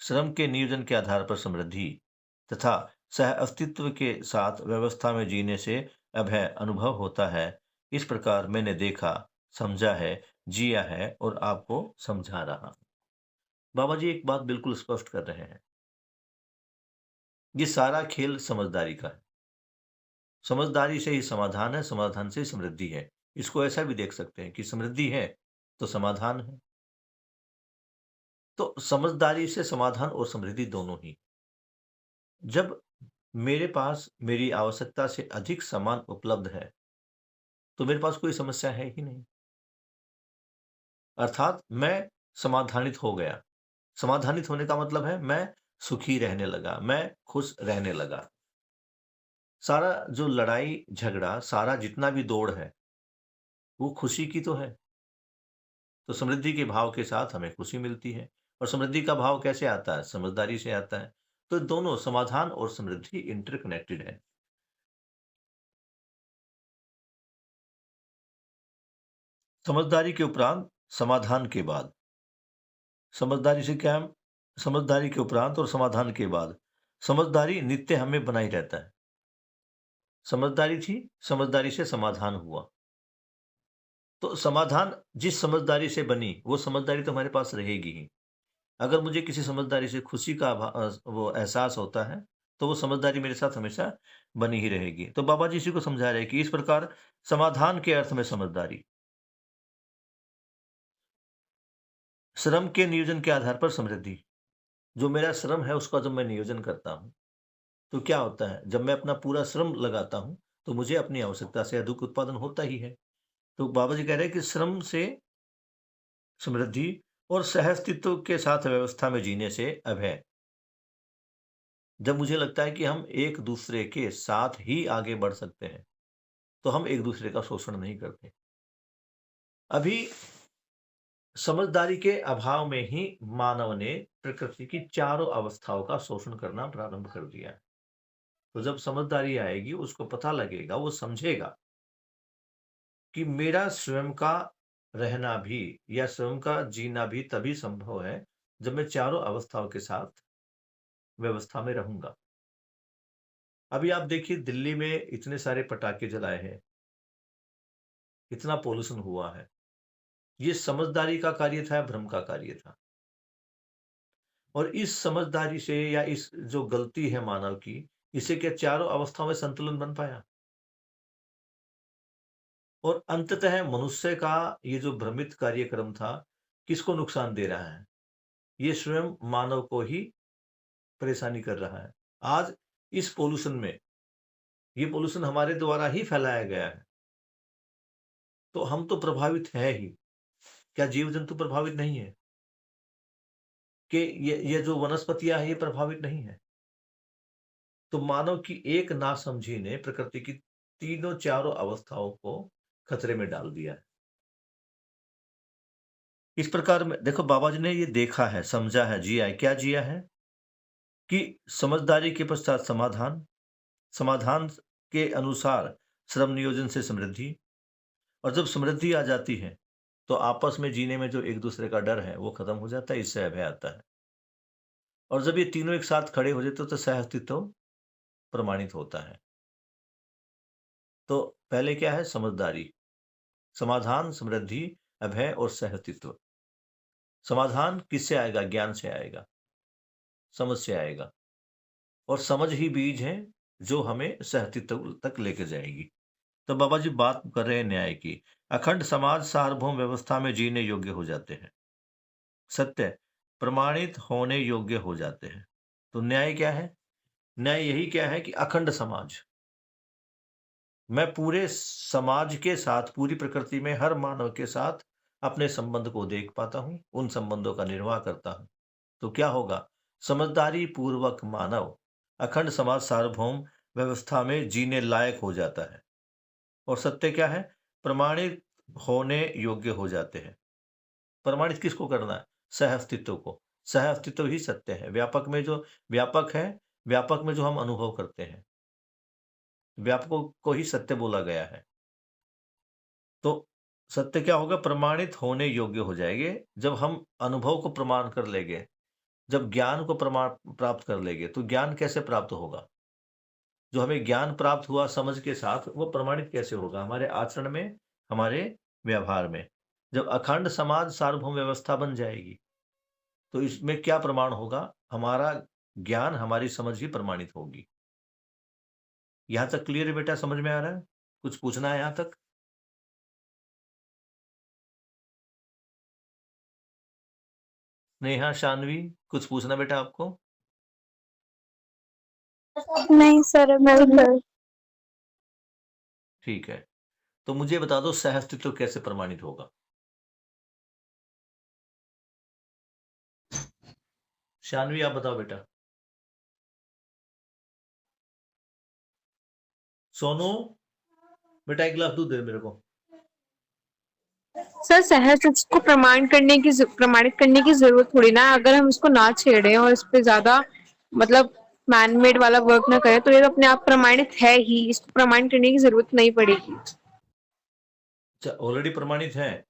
श्रम के नियोजन के आधार पर समृद्धि तथा सह अस्तित्व के साथ व्यवस्था में जीने से अभय अनुभव होता है। इस प्रकार मैंने देखा, समझा है, जिया है और आपको समझा रहा। बाबा जी एक बात बिल्कुल स्पष्ट कर रहे हैं, ये सारा खेल समझदारी का है। समझदारी से ही समाधान है, समाधान से ही समृद्धि है। इसको ऐसा भी देख सकते हैं कि समृद्धि है तो समाधान है। तो समझदारी से समाधान और समृद्धि दोनों ही। जब मेरे पास मेरी आवश्यकता से अधिक सामान उपलब्ध है तो मेरे पास कोई समस्या है ही नहीं, अर्थात मैं समाधानित हो गया। समाधानित होने का मतलब है मैं सुखी रहने लगा, मैं खुश रहने लगा। सारा जो लड़ाई झगड़ा, सारा जितना भी दौड़ है वो खुशी की तो है। तो समृद्धि के भाव के साथ हमें खुशी मिलती है। और समृद्धि का भाव कैसे आता है? समझदारी से आता है। तो दोनों समाधान और समृद्धि इंटरकनेक्टेड है। समझदारी के उपरांत समाधान के बाद, समझदारी से क्या है? समझदारी के उपरांत और समाधान के बाद समझदारी नित्य हमें बनाई रहता है। समझदारी थी, समझदारी से समाधान हुआ, तो समाधान जिस समझदारी से बनी वो समझदारी तो हमारे पास रहेगी ही। अगर मुझे किसी समझदारी से खुशी का वो एहसास होता है तो वो समझदारी मेरे साथ हमेशा बनी ही रहेगी। तो बाबा जी इसी को समझा रहे हैं कि इस प्रकार समाधान के अर्थ में समझदारी, श्रम के नियोजन के आधार पर समृद्धि। जो मेरा श्रम है उसका जब मैं नियोजन करता हूँ तो क्या होता है, जब मैं अपना पूरा श्रम लगाता हूँ तो मुझे अपनी आवश्यकता से अधिक उत्पादन होता ही है। तो बाबा जी कह रहे हैं कि श्रम से समृद्धि और सहअस्तित्व के साथ व्यवस्था में जीने से अभय। जब मुझे लगता है कि हम एक दूसरे के साथ ही आगे बढ़ सकते हैं तो हम एक दूसरे का शोषण नहीं करते। अभी समझदारी के अभाव में ही मानव ने प्रकृति की चारों अवस्थाओं का शोषण करना प्रारंभ कर दिया है। तो जब समझदारी आएगी उसको पता लगेगा, वो समझेगा कि मेरा स्वयं का रहना भी या स्वयं का जीना भी तभी संभव है जब मैं चारों अवस्थाओं के साथ व्यवस्था में रहूंगा। अभी आप देखिए दिल्ली में इतने सारे पटाखे जलाए हैं, इतना पोल्यूशन हुआ है। ये समझदारी का कार्य था या भ्रम का कार्य था? और इस समझदारी से या इस जो गलती है मानव की, इससे क्या चारों अवस्थाओं में संतुलन बन पाया? और अंततः मनुष्य का ये जो भ्रमित कार्यक्रम था, किसको नुकसान दे रहा है? ये स्वयं मानव को ही परेशानी कर रहा है। आज इस पॉल्यूशन में, ये पॉल्यूशन हमारे द्वारा ही फैलाया गया है, तो हम तो प्रभावित हैं ही। क्या जीव जंतु प्रभावित नहीं है? कि ये जो वनस्पतियां हैं, ये प्रभावित नहीं है? तो मानव की एक नासमझी ने प्रकृति की तीनों चारों अवस्थाओं को खतरे में डाल दिया है। इस प्रकार में देखो, बाबा जी ने ये देखा है, समझा है, जिया है। क्या जिया है? कि समझदारी के पश्चात समाधान, समाधान के अनुसार श्रम नियोजन से समृद्धि, और जब समृद्धि आ जाती है तो आपस में जीने में जो एक दूसरे का डर है वो खत्म हो जाता है, इससे अभय आता है। और जब ये तीनों एक साथ खड़े हो जाते तो सह अस्तित्व प्रमाणित होता है। तो पहले क्या है? समझदारी, समाधान, समृद्धि, अभय और सह अस्तित्व। समाधान किससे आएगा? ज्ञान से आएगा, समझ से आएगा, और समझ ही बीज है जो हमें सह अस्तित्व तक लेकर जाएगी। तो बाबा जी बात कर रहे हैं न्याय की। अखंड समाज सार्वभौम व्यवस्था में जीने योग्य हो जाते हैं, सत्य प्रमाणित होने योग्य हो जाते हैं। तो न्याय क्या है? न्याय यही क्या है कि अखंड समाज, मैं पूरे समाज के साथ, पूरी प्रकृति में हर मानव के साथ अपने संबंध को देख पाता हूं, उन संबंधों का निर्वाह करता हूं। तो क्या होगा? समझदारी पूर्वक मानव अखंड समाज सार्वभौम व्यवस्था में जीने लायक हो जाता है। और सत्य क्या है? प्रमाणित होने योग्य हो जाते हैं। प्रमाणित किसको करना है? सह अस्तित्व को। सह अस्तित्व ही सत्य है। व्यापक में जो व्यापक है, व्यापक में जो हम अनुभव करते हैं, व्यापकों को ही सत्य बोला गया है। तो सत्य क्या होगा? प्रमाणित होने योग्य हो जाएंगे जब हम अनुभव को प्रमाण कर लेंगे, जब ज्ञान को प्रमाण प्राप्त कर लेंगे। तो ज्ञान कैसे प्राप्त होगा? जो हमें ज्ञान प्राप्त हुआ समझ के साथ, वो प्रमाणित कैसे होगा? हमारे आचरण में, हमारे व्यवहार में। जब अखंड समाज सार्वभौम व्यवस्था बन जाएगी तो इसमें क्या प्रमाण होगा? हमारा ज्ञान, हमारी समझ ही प्रमाणित होगी। यहां तक क्लियर है बेटा? समझ में आ रहा है? कुछ पूछना है यहां तक? नेहा, शानवी, कुछ पूछना बेटा आपको? नहीं सर, मैं ठीक है, तो मुझे बता दो सह अस्तित्व कैसे प्रमाणित होगा? शानवी आप बताओ बेटा। सोनू बेटा, एक गिलास दूध दे मेरे को। सर सहज को प्रमाणित करने की जरूरत थोड़ी ना है। अगर हम इसको ना छेड़े और इस पे ज्यादा मतलब मैनमेड वाला वर्क ना करें तो ये तो अपने आप प्रमाणित है ही। इसको प्रमाणित करने की जरूरत नहीं पड़ेगी। अच्छा, ऑलरेडी प्रमाणित है।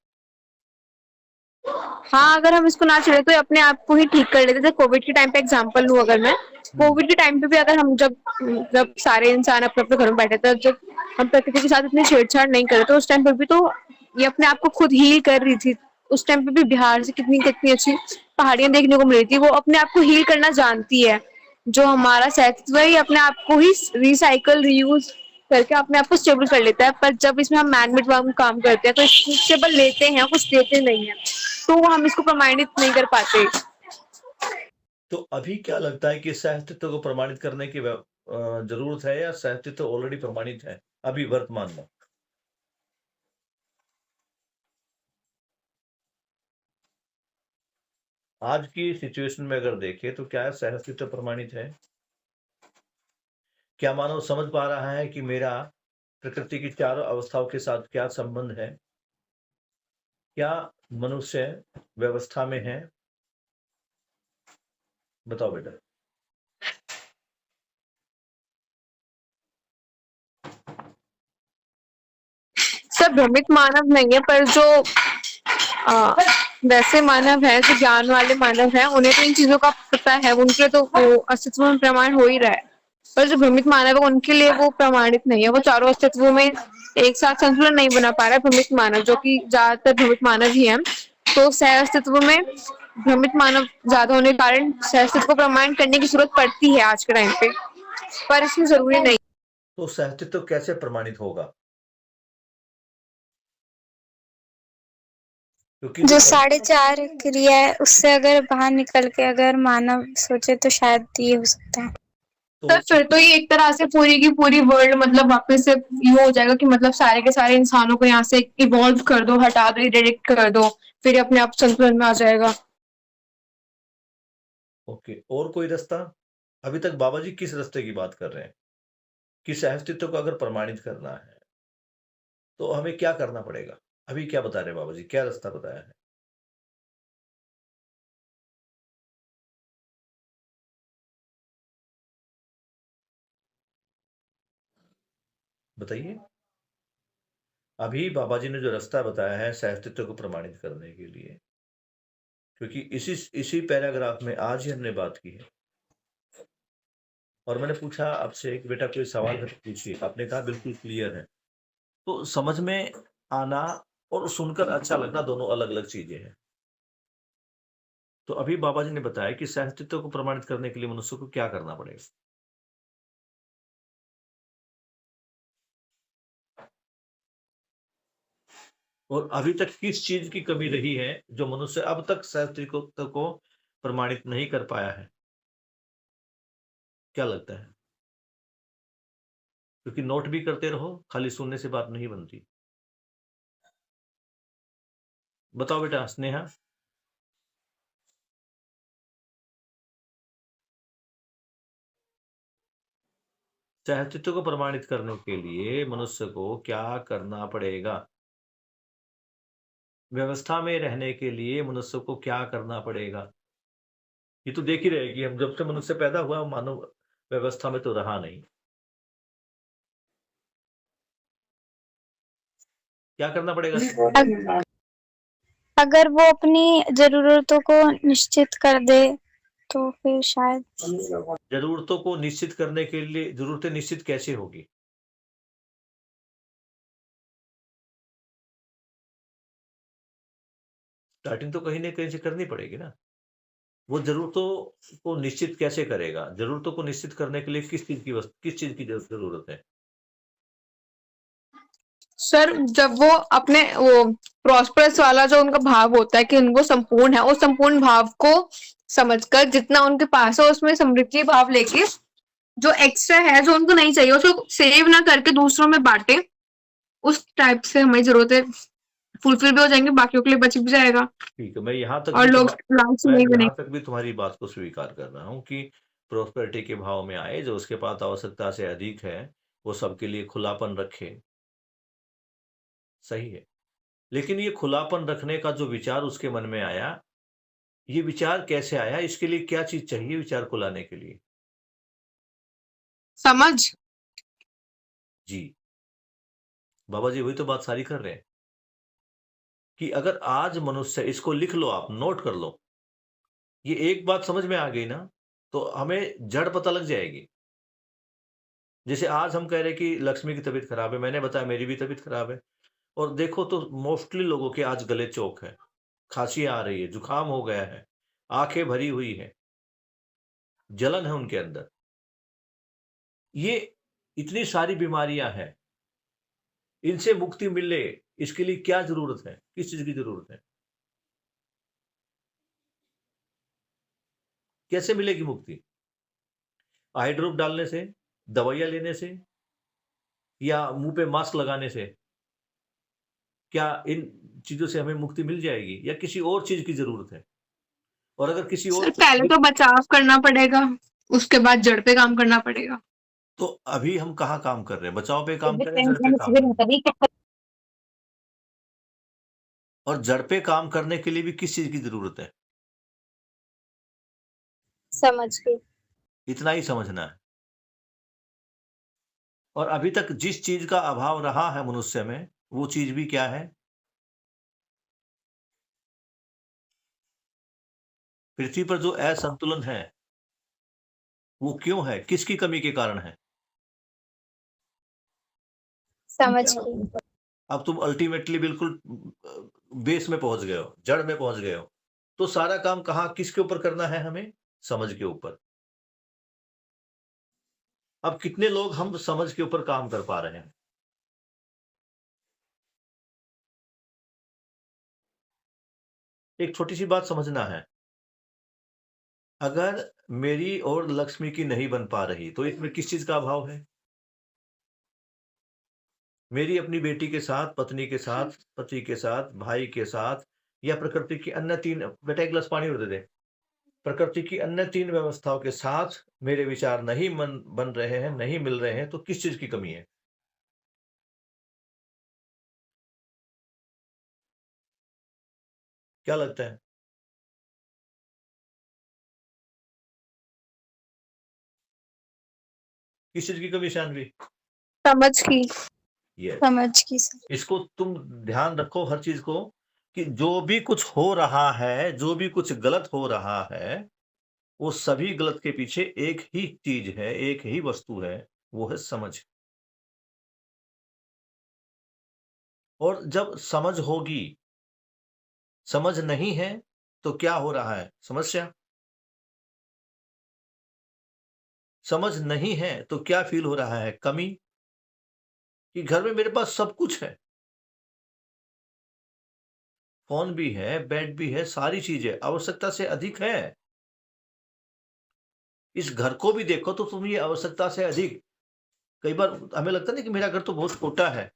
हाँ, अगर हम इसको ना छेड़े तो ये अपने आप को ही ठीक कर लेते थे। कोविड के टाइम पे एग्जांपल लूं अगर मैं, कोविड के टाइम पे भी अगर हम जब सारे इंसान अपने अपने घरों में बैठे थे, जब हम प्रकृति के साथ इतनी छेड़छाड़ नहीं करे, तो उस टाइम पे भी तो ये अपने आप को खुद हील कर रही थी। उस टाइम पे भी बिहार से कितनी कितनी अच्छी पहाड़ियां देखने को मिल रही थी। वो अपने आप को हील करना जानती है। जो हमारा सहस्तित्व है, ये अपने आप को ही रिसाइकल, रीयूज करके अपने आप को स्टेबल कर लेता है। पर जब इसमें हम मैनमेड काम करते हैं तो स्टेबल लेते हैं, कुछ देते नहीं है, तो हम इसको प्रमाणित नहीं कर पाते। तो अभी क्या लगता है कि सह अस्तित्व को प्रमाणित करने की जरूरत है, या सह अस्तित्व ऑलरेडी प्रमाणित है अभी वर्तमान में? आज की सिचुएशन में अगर देखें तो क्या सह अस्तित्व प्रमाणित है? क्या मानव समझ पा रहा है कि मेरा प्रकृति की चारों अवस्थाओं के साथ क्या संबंध है? क्या मनुष्य व्यवस्था में है? बताओ बेटा। सब भ्रमित मानव नहीं है, पर जो वैसे मानव है, जो ज्ञान वाले मानव है, उन्हें तो इन चीजों का पता है, उनके तो वो अस्तित्व में प्रमाण हो ही रहा है। पर जो भ्रमित मानव है उनके लिए वो प्रमाणित नहीं है। वो चारों अस्तित्वों में एक साथ संतुलन नहीं बना पा रहा है। भ्रमित मानव, जो कि ज्यादातर भ्रमित मानव ही है, तो सह अस्तित्व में भ्रमित मानव ज्यादा होने के कारण सह अस्तित्व को प्रमाणित करने की जरूरत पड़ती है आज के टाइम पे, पर इसमें जरूरी नहीं। तो सह अस्तित्व कैसे प्रमाणित होगा? क्योंकि जो देखो 4.5 क्रिया है उससे अगर बाहर निकल के अगर मानव सोचे तो शायद ये हो सकता है। सर तो फिर तो ये एक तरह से पूरी की पूरी वर्ल्ड मतलब वापस से ये हो जाएगा कि मतलब सारे के सारे इंसानों को यहाँ से इवॉल्व कर दो, हटा दो, इरेडिक्ट कर दो, फिर ये अपने आप संतुलन में आ जाएगा। ओके, और कोई रास्ता? अभी तक बाबा जी किस रास्ते की बात कर रहे हैं? कि सहअस्तित्व को अगर प्रमाणित करना है तो हमें क्या करना पड़ेगा? अभी क्या बता रहे हैं बाबा जी, क्या रास्ता बताया है? बताइए। अभी बाबा जी ने जो रास्ता बताया है सहअस्तित्व को प्रमाणित करने के लिए, क्योंकि इसी पैराग्राफ में आज ही हमने बात की है। और मैंने पूछा आपसे कि बेटा कोई सवाल है तो पूछिए, आपने कहा बिल्कुल क्लियर है। तो समझ में आना और सुनकर अच्छा लगना दोनों अलग अलग चीजें हैं। तो अभी बाबा जी ने बताया कि सहअस्तित्व को प्रमाणित करने के लिए मनुष्य को क्या करना पड़ेगा। और अभी तक किस चीज की कमी रही है जो मनुष्य अब तक सहअस्तित्व को प्रमाणित नहीं कर पाया है? क्या लगता है? क्योंकि नोट भी करते रहो, खाली सुनने से बात नहीं बनती। बताओ बेटा स्नेहा। सहअस्तित्व को प्रमाणित करने के लिए मनुष्य को क्या करना पड़ेगा? व्यवस्था में रहने के लिए मनुष्य को क्या करना पड़ेगा? ये तो देख ही रहे कि हम जब से मनुष्य पैदा हुआ मानव व्यवस्था में तो रहा नहीं। क्या करना पड़ेगा? अगर वो अपनी जरूरतों को निश्चित कर दे तो फिर शायद जरूरतों को निश्चित करने के लिए जरूरतें निश्चित कैसे होगी? स्टार्टिंग तो कहीं ना कहीं से करनी पड़ेगी ना। वो जरूरतों को निश्चित कैसे करेगा? जरूरतों को निश्चित करने के लिए किस चीज की जरूरत है? सर जब वो अपने वो प्रॉस्परस वाला जो उनका भाव होता है कि उनको संपूर्ण है, उस संपूर्ण भाव को समझकर जितना उनके पास है उसमें समृद्धि भाव लेके जो एक्स्ट्रा है जो उनको नहीं चाहिए उसको सेव ना करके दूसरों में बांटे, उस टाइप से हमारी जरूरतें फुलफिल भी हो जाएंगी, बाकियों के लिए बच भी जाएगा ठीक है, मैं यहाँ तक और भी लोग लालची मैं नहीं यहाँ बनेंगे। तक भी तुम्हारी बात को स्वीकार कर रहा हूँ कि प्रोस्पेरिटी के भाव में आए, जो उसके पास आवश्यकता से अधिक है वो सबके लिए खुलापन रखे। सही है, लेकिन ये खुलापन रखने का जो विचार उसके मन में आया, ये विचार कैसे आया? इसके लिए क्या चीज चाहिए विचार को लाने के लिए? समझ। जी, बाबा जी वही तो बात सारी कर रहे हैं कि अगर आज मनुष्य, इसको लिख लो, आप नोट कर लो, ये एक बात समझ में आ गई ना तो हमें जड़ पता लग जाएगी। जैसे आज हम कह रहे हैं कि लक्ष्मी की तबीयत खराब है, मैंने बताया मेरी भी तबीयत खराब है, और देखो तो मोस्टली लोगों के आज गले चौक है, खांसी आ रही है, जुकाम हो गया है, आंखें भरी हुई है, जलन है उनके अंदर। ये इतनी सारी बीमारियां हैं, इनसे मुक्ति मिले इसके लिए क्या जरूरत है? किस चीज की जरूरत है? कैसे मिलेगी मुक्ति? आई ड्रॉप डालने से, दवाइयां लेने से, या मुंह पे मास्क लगाने से? क्या इन चीजों से हमें मुक्ति मिल जाएगी या किसी और चीज की जरूरत है? और अगर किसी सर और पहले तो बचाव करना पड़ेगा, उसके बाद जड़ पे काम करना पड़ेगा। तो अभी हम कहाँ काम कर रहे हैं? बचाव पे काम कर रहे हैं, जड़ पे काम कर रहे हैं? और जड़ पे काम करने के लिए भी किस चीज की जरूरत है? समझ गई। इतना ही समझना है। और अभी तक जिस चीज का अभाव रहा है मनुष्य में, वो चीज भी क्या है? पृथ्वी पर जो असंतुलन है वो क्यों है? किसकी कमी के कारण है? समझ गई। अब तुम अल्टीमेटली बिल्कुल बेस में पहुंच गए हो, जड़ में पहुंच गए हो। तो सारा काम कहाँ किसके ऊपर करना है? हमें समझ के ऊपर। अब कितने लोग हम समझ के ऊपर काम कर पा रहे हैं? एक छोटी सी बात समझना है, अगर मेरी और लक्ष्मी की नहीं बन पा रही तो इसमें किस चीज का अभाव है? मेरी अपनी बेटी के साथ, पत्नी के साथ, पति के साथ, भाई के साथ, या प्रकृति की अन्य तीन, बेटा एक गिलास पानी और दे दे, प्रकृति की अन्य तीन व्यवस्थाओं के साथ मेरे विचार नहीं बन रहे हैं, नहीं मिल रहे हैं, तो किस चीज की कमी है? क्या लगता है? किस चीज की कमी शानवी? समझ की। ये समझ की सर। इसको तुम ध्यान रखो हर चीज को, कि जो भी कुछ हो रहा है, जो भी कुछ गलत हो रहा है, वो सभी गलत के पीछे एक ही चीज है, एक ही वस्तु है, वो है समझ। और जब समझ होगी, समझ नहीं है तो क्या हो रहा है? समस्या। समझ नहीं है तो क्या फील हो रहा है? कमी। कि घर में मेरे पास सब कुछ है, फोन भी है, बेड भी है, सारी चीजें आवश्यकता से अधिक है। इस घर को भी देखो तो तुम ये आवश्यकता से अधिक, कई बार हमें लगता है ना कि मेरा घर तो बहुत छोटा है,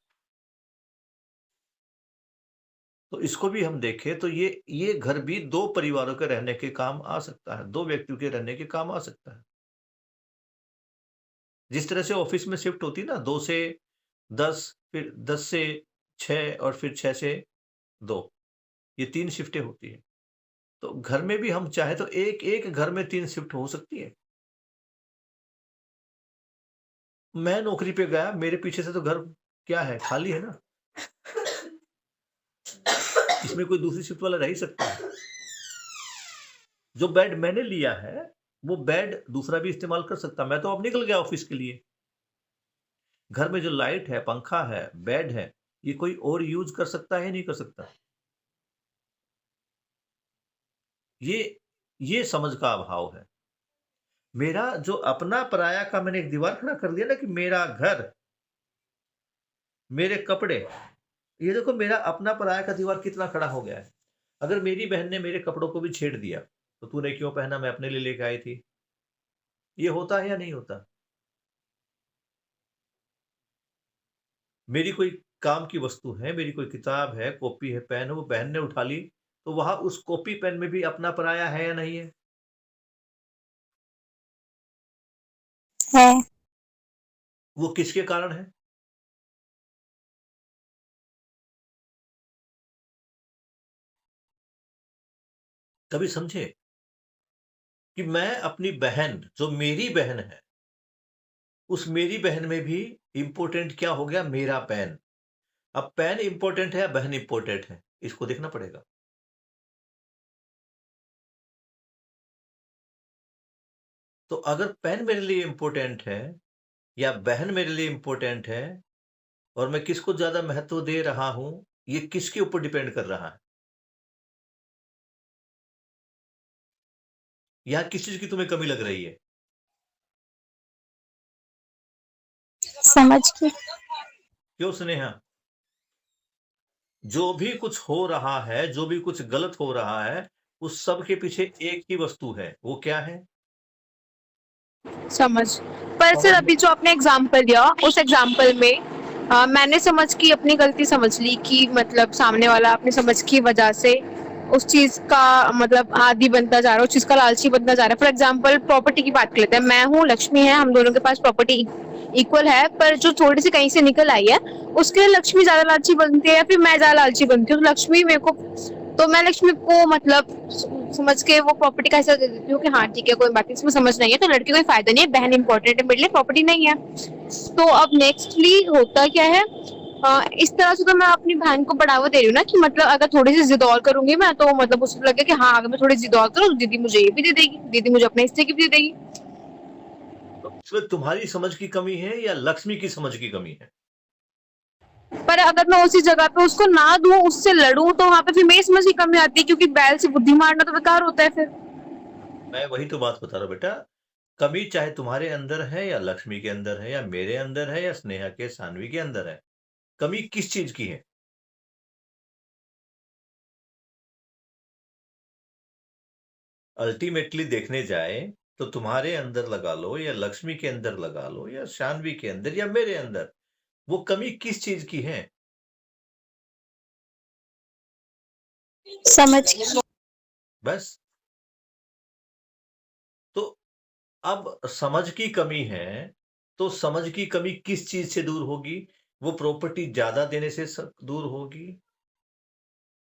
तो इसको भी हम देखें तो ये घर भी दो परिवारों के रहने के काम आ सकता है, दो व्यक्तियों के रहने के काम आ सकता है। जिस तरह से ऑफिस में शिफ्ट होती है ना, 2 से 10, फिर 10 से 6 और फिर 6 से 2, ये 3 शिफ्टें होती है। तो घर में भी हम चाहे तो एक घर में 3 शिफ्ट हो सकती है। मैं नौकरी पे गया, मेरे पीछे से तो घर क्या है, खाली है ना। इसमें कोई दूसरी शिफ्ट वाला रह ही सकता है। जो बेड मैंने लिया है, वो बेड दूसरा भी इस्तेमाल कर सकता। मैं तो अब निकल गया ऑफिस के लिए। घर में जो लाइट है, पंखा है, बेड है, ये कोई और यूज कर सकता है, नहीं कर सकता? ये समझ का अभाव है। मेरा जो अपना पराया का मैंने एक दीवार खड़ा कर दिया ना, कि मेरा घर, मेरे कपड़े, ये देखो मेरा अपना पराया का दीवार कितना खड़ा हो गया है। अगर मेरी बहन ने मेरे कपड़ों को भी छेड़ दिया, तो तूने क्यों पहना, मैं अपने लिए लेके आई थी, ये होता है या नहीं होता? मेरी कोई काम की वस्तु है, मेरी कोई किताब है, कॉपी है, पेन है, वो बहन ने उठा ली, तो वहां उस कॉपी पेन में भी अपना पराया है या नहीं है? है। वो किसके कारण है? कभी समझे कि मैं अपनी बहन, जो मेरी बहन है, उस मेरी बहन में भी इंपॉर्टेंट क्या हो गया? मेरा पेन। अब पेन इंपॉर्टेंट है या बहन इंपॉर्टेंट है, इसको देखना पड़ेगा। तो अगर पेन मेरे लिए इंपॉर्टेंट है या बहन मेरे लिए इंपॉर्टेंट है, और मैं किसको ज्यादा महत्व दे रहा हूं, ये किसके ऊपर डिपेंड कर रहा है? यहाँ किस चीज की तुम्हें कमी लग रही है? समझ की। क्यों स्नेहा? जो भी कुछ हो रहा है, जो भी कुछ गलत हो रहा है, उस सब के पीछे एक ही वस्तु है, वो क्या है? समझ। पर सर अभी जो आपने एग्जाम्पल दिया, उस एग्जाम्पल में मैंने समझ की अपनी गलती समझ ली कि मतलब सामने वाला अपनी समझ की वजह से उस चीज का मतलब आदी बनता जा रहा है, उस चीज का लालची बनता जा रहा है। फॉर एग्जाम्पल प्रॉपर्टी की बात कर लेते हैं, मैं हूँ, लक्ष्मी है, हम दोनों के पास प्रॉपर्टी इक्वल है, पर जो थोड़ी सी कहीं से निकल आई है उसके लिए लक्ष्मी ज्यादा लालची बनती है या फिर मैं ज्यादा लालची बनती हूँ, तो लक्ष्मी मेरे को, तो मैं लक्ष्मी को मतलब समझ के वो प्रॉपर्टी का हिस्सा दे देती हूँ कि हाँ ठीक है कोई बात नहीं, इसमें समझ नहीं है तो लड़की कोई फायदा नहीं है, बहन इंपॉर्टेंट है मेरे लिए, प्रॉपर्टी नहीं है। तो अब नेक्स्टली होता क्या है, इस तरह से तो मैं अपनी बहन को बढ़ावा दे रही हूँ ना, कि मतलब अगर थोड़ी सी जिद और करूंगी मैं तो मतलब उसको लगे कि हाँ अगर मैं थोड़ी जिद और करूँ तो दीदी मुझे ये भी दे देगी, दीदी मुझे अपने हिस्से की भी दे देगी। तो इसमें तुम्हारी समझ की कमी है या लक्ष्मी की समझ की कमी है? पर अगर मैं उसी जगह पे उसको ना दूं, उससे लड़ूं, तो वहां पे फिर मेरी समझ की कमी आती है, क्योंकि बैल से बुद्धि मारना तो बेकार होता है फिर। मैं वही तो बात बता रहा हूं बेटा, कमी चाहे तुम्हारे अंदर है या लक्ष्मी के अंदर है या मेरे अंदर है या स्नेहा के, सानवी के अंदर है, कमी किस चीज की है? अल्टीमेटली देखने जाए तो तुम्हारे अंदर लगा लो या लक्ष्मी के अंदर लगा लो या शानवी के अंदर या मेरे अंदर, वो कमी किस चीज की है? समझ की। बस। तो अब समझ की कमी है, तो समझ की कमी किस चीज से दूर होगी? वो प्रॉपर्टी ज्यादा देने से दूर होगी,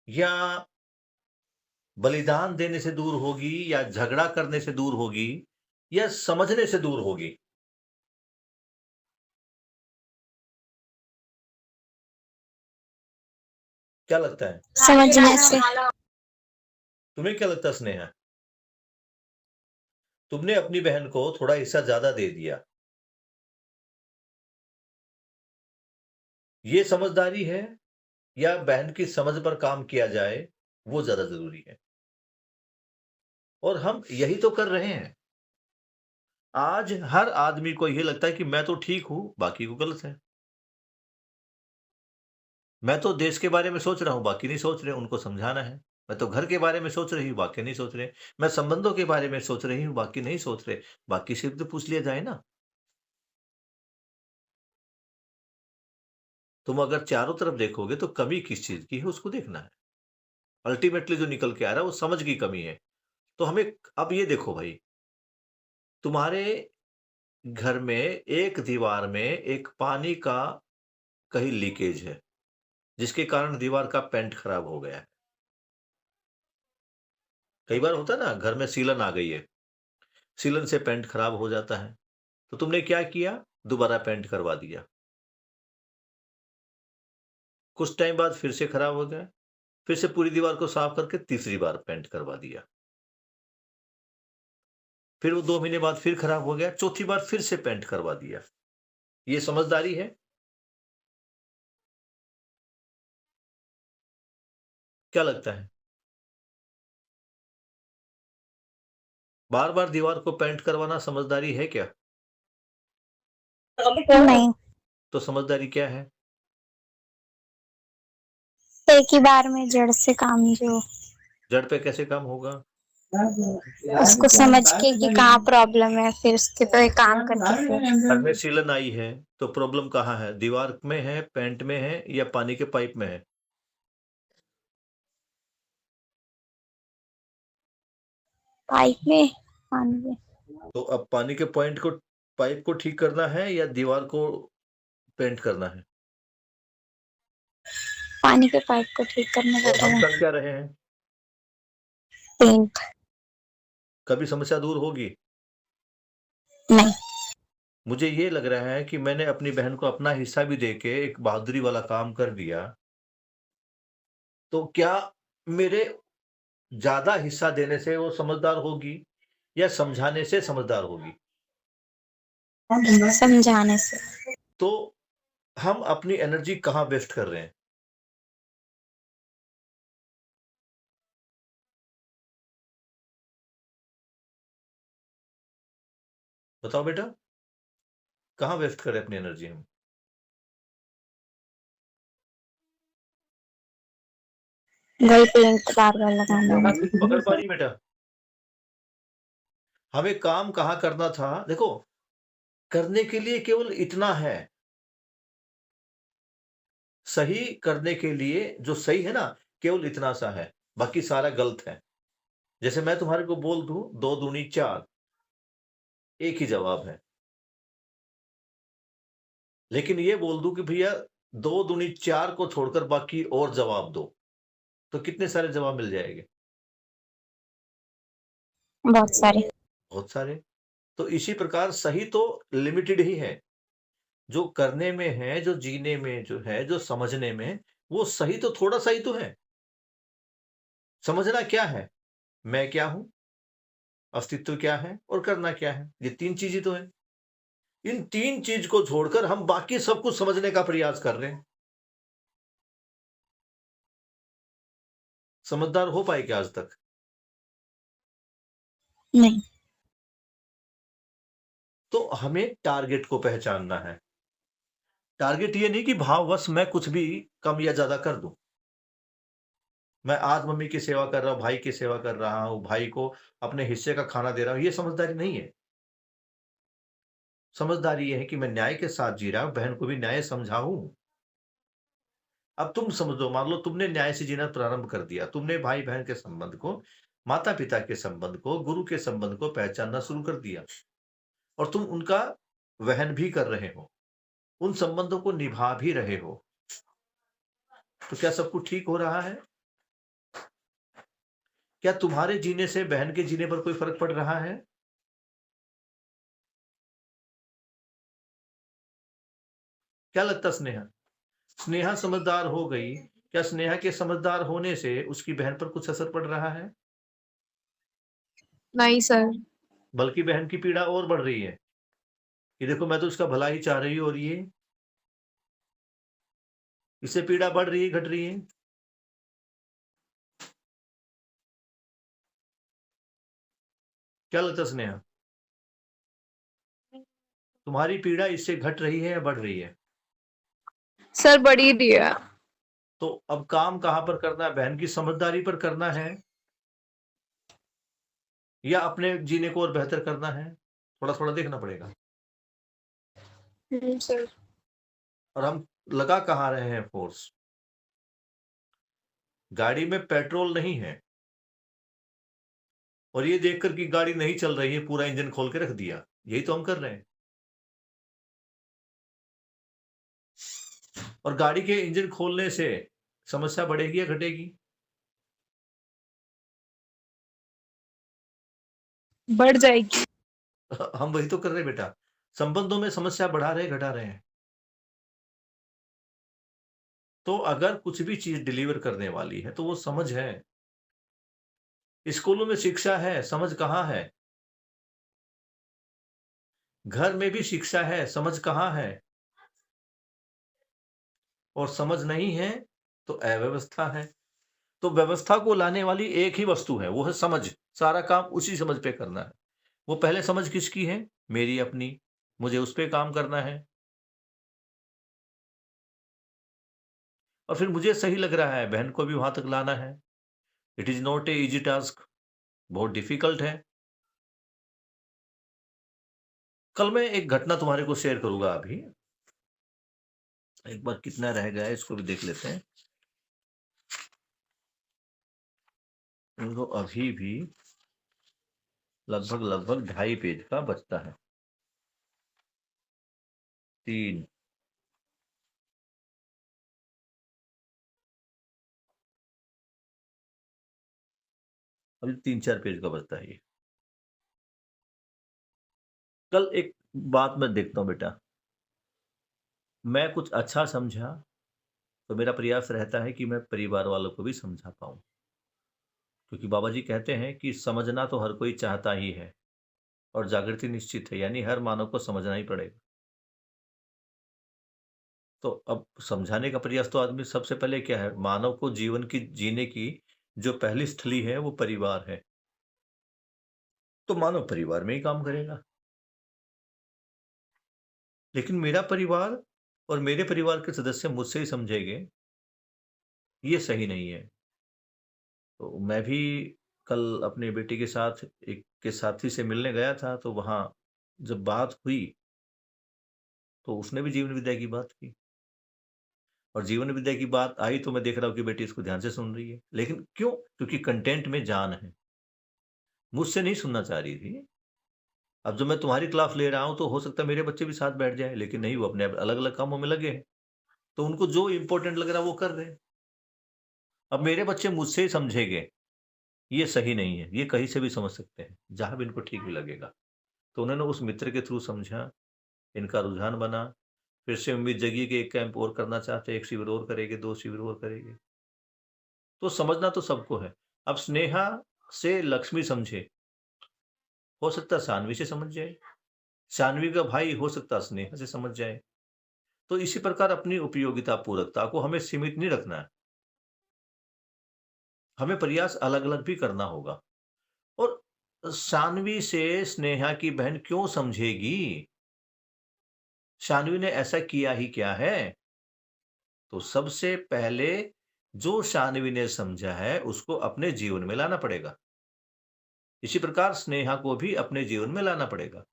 या बलिदान देने से दूर होगी, या झगड़ा करने से दूर होगी, या समझने से दूर होगी? क्या लगता है? समझने से। तुम्हें क्या लगता है स्नेहा? तुमने अपनी बहन को थोड़ा हिस्सा ज्यादा दे दिया, ये समझदारी है, या बहन की समझ पर काम किया जाए वो ज्यादा जरूरी है? और हम यही तो कर रहे हैं। आज हर आदमी को ये लगता है कि मैं तो ठीक हूं, बाकी को गलत है। मैं तो देश के बारे में सोच रहा हूं, बाकी नहीं सोच रहे, उनको समझाना है। मैं तो घर के बारे में सोच रही हूं, बाकी नहीं सोच रहे। मैं संबंधों के बारे में सोच रही हूं, बाकी नहीं सोच रहे। बाकी सिर्फ तो पूछ लिया जाए ना। तुम अगर चारों तरफ देखोगे तो कमी किस चीज की है उसको देखना है। अल्टीमेटली जो निकल के आ रहा है वो समझ की कमी है। तो हमें अब ये देखो भाई, तुम्हारे घर में एक दीवार में एक पानी का कहीं लीकेज है, जिसके कारण दीवार का पेंट खराब हो गया है। कई बार होता है ना, घर में सीलन आ गई है, सीलन से पेंट खराब हो जाता है, तो तुमने क्या किया? दोबारा पेंट करवा दिया। कुछ टाइम बाद फिर से खराब हो गया, फिर से पूरी दीवार को साफ करके तीसरी बार पेंट करवा दिया। फिर वो 2 महीने बाद फिर खराब हो गया, चौथी बार फिर से पेंट करवा दिया। ये समझदारी है? क्या लगता है? बार बार दीवार को पेंट करवाना समझदारी है क्या? नहीं। तो समझदारी क्या है? एक ही बार में जड़ से काम जो, जड़ पे कैसे काम होगा? उसको समझ के कि कहाँ प्रॉब्लम है, फिर उसके पे काम करके फिर। घर में सीलन आई है तो प्रॉब्लम कहाँ है? दीवार में है, पेंट में है, या पानी के पाइप में है? पाइप में, पानी में। तो अब पानी के पॉइंट को, पाइप को ठीक करना है या दीवार को पेंट करना है? पानी के पाइप को ठीक करने और का हम कर क्या रहे हैं? पेंट। कभी समस्या दूर होगी? नहीं। मुझे ये लग रहा है कि मैंने अपनी बहन को अपना हिस्सा भी देके एक बहादुरी वाला काम कर दिया, तो क्या मेरे ज्यादा हिस्सा देने से वो समझदार होगी, या समझाने से समझदार होगी? समझाने से। तो हम अपनी एनर्जी कहाँ वेस्ट कर रहे हैं? बताओ बेटा, कहाँ वेस्ट कर रहे हैं अपनी एनर्जी हम? वही पेंट बार बार लगाना है। पकड़ पा रही बेटा? हमें काम कहाँ करना था? देखो, करने के लिए केवल इतना है, सही करने के लिए जो सही है ना, केवल इतना सा है, बाकी सारा गलत है। जैसे मैं तुम्हारे को बोल दूं 2 दूनी 4, एक ही जवाब है। लेकिन ये बोल दूं कि भैया 2 दूनी 4 को छोड़कर बाकी और जवाब दो, तो कितने सारे जवाब मिल जाएंगे? बहुत सारे। बहुत सारे। तो इसी प्रकार सही तो लिमिटेड ही है, जो करने में है, जो जीने में जो है, जो समझने में, वो सही तो थोड़ा सा ही तो है। समझना क्या है? मैं क्या हूं, अस्तित्व क्या है, और करना क्या है, ये 3 चीज ही तो है। इन 3 चीज को छोड़कर हम बाकी सब कुछ समझने का प्रयास कर रहे हैं। समझदार हो पाए क्या आज तक? नहीं। तो हमें टारगेट को पहचानना है। टारगेट ये नहीं कि भाववश मैं कुछ भी कम या ज्यादा कर दूं। मैं आज मम्मी की सेवा कर रहा हूँ, भाई की सेवा कर रहा हूँ, भाई को अपने हिस्से का खाना दे रहा हूँ, ये समझदारी नहीं है। समझदारी ये है कि मैं न्याय के साथ जी रहा हूँ, बहन को भी न्याय समझाऊँ। अब तुम समझो, मान लो तुमने न्याय से जीना प्रारंभ कर दिया, तुमने भाई-बहन के संबंध को, माता-पिता के संबंध को, गुरु के संबंध को पहचानना शुरू कर दिया और तुम उनका वहन भी कर रहे हो, उन संबंधों को निभा भी रहे हो। तो क्या सब कुछ ठीक हो रहा है? क्या तुम्हारे जीने से बहन के जीने पर कोई फ़र्क पड़ रहा है? क्या लगता स्नेहा? स्नेहा समझदार हो गई, क्या स्नेहा के समझदार होने से उसकी बहन पर कुछ असर पड़ रहा है? नहीं सर। बल्कि बहन की पीड़ा और बढ़ रही है, कि देखो मैं तो उसका भला ही चाह रही हूँ और ये इससे पीड़ा बढ़ रही है, घट रही है? क्या लगता है स्नेहा? तुम्हारी पीड़ा इससे घट रही है या बढ़ रही है? सर बढ़ी रही है। तो अब काम कहाँ पर करना है? बहन की समझदारी पर करना है या अपने जीने को और बेहतर करना है? थोड़ा-थोड़ा देखना पड़ेगा। सर। और हम लगा कहाँ रहे हैं फ़ोर्स? गाड़ी में पेट्रोल नहीं है और ये देखकर कि गाड़ी नहीं चल रही है, पूरा इंजन खोल के रख दिया। यही तो हम कर रहे हैं। और गाड़ी के इंजन खोलने से समस्या बढ़ेगी या घटेगी? बढ़ जाएगी। हम वही तो कर रहे हैं बेटा। संबंधों में समस्या बढ़ा रहे, घटा रहे हैं। तो अगर कुछ भी चीज़ डिलीवर करने वाली है, तो वो समझ है। स्कूलों में शिक्षा है, समझ कहाँ है? घर में भी शिक्षा है, समझ कहाँ है? और समझ नहीं है, तो अव्यवस्था है। तो व्यवस्था को लाने वाली एक ही वस्तु है, वो है समझ। सारा काम उसी समझ पे करना है। वो पहले समझ किसकी है? मेरी अपनी। मुझे उस पे काम करना है। और फिर मुझे सही लग रहा है, बहन को भी वहाँ तक लाना है। It is not a easy task, बहुत डिफ़िकल्ट है। कल मैं एक घटना तुम्हारे को शेयर करूँगा अभी। एक बार कितना रह गया है, इसको भी देख लेते हैं। इनको अभी भी लगभग 2.5 पेज का बचता है। 3 अभी 3-4 पेज का बचता है ये। कल एक बात मैं देखता हूँ बेटा, मैं कुछ अच्छा समझा, तो मेरा प्रयास रहता है कि मैं परिवार वालों को भी समझा पाऊँ। क्योंकि बाबा जी कहते हैं कि समझना तो हर कोई चाहता ही है और जागृति निश्चित है, यानी हर मानव को समझना ही पड़ेगा। तो अब समझाने का प्रयास तो आदमी सबसे पहले क्या है, मानव को जीवन की जीने की जो पहली स्थली है वो परिवार है। तो मानव परिवार में ही काम करेगा। लेकिन मेरा परिवार और मेरे परिवार के सदस्य मुझसे ही समझेंगे, ये सही नहीं है। तो मैं भी कल अपनी बेटी के साथ एक के साथी से मिलने गया था, तो वहाँ जब बात हुई, तो उसने भी जीवन विद्या की बात की। और जीवन विद्या की बात आई तो मैं देख रहा हूँ कि बेटी इसको ध्यान से सुन रही है। लेकिन क्यों? क्योंकि कंटेंट में जान है। मुझसे नहीं सुनना चाह रही थी। अब जब मैं तुम्हारी क्लास ले रहा हूँ, तो हो सकता है मेरे बच्चे भी साथ बैठ जाएँ, लेकिन नहीं, वो अपने अलग-अलग कामों में लगे हैं। तो उनको जो इम्पोर्टेंट लग रहा है वो कर रहे हैं। अब मेरे बच्चे मुझसे ही समझेंगे, ये सही नहीं है। ये कहीं से भी समझ सकते हैं, जहाँ भी इनको ठीक भी लगेगा। तो उन्होंने उस मित्र के थ्रू समझा, इनका रुझान बना, फिर से उम्मीद जगी कि 1 कैंप और करना चाहते हैं, 1 शिविर और करेंगे, 2 शिविर और करेंगे। तो समझना तो सबको है। अब स्नेहा से लक्ष्मी समझे, हो सकता है सान्वी से समझ जाए। सान्वी का भाई हो सकता है स्नेहा से समझ जाए। तो इसी प्रकार अपनी उपयोगिता पूरकता को हमें सीमित नहीं रखना है। हमें प्रयास अलग-अलग भी करना होगा। और सान्वी से स्नेहा की बहन क्यों समझेगी? सान्वी ने ऐसा किया ही क्या है? तो सबसे पहले जो शान्वी ने समझा है उसको अपने जीवन में लाना पड़ेगा। इसी प्रकार स्नेहा को भी अपने जीवन में लाना पड़ेगा।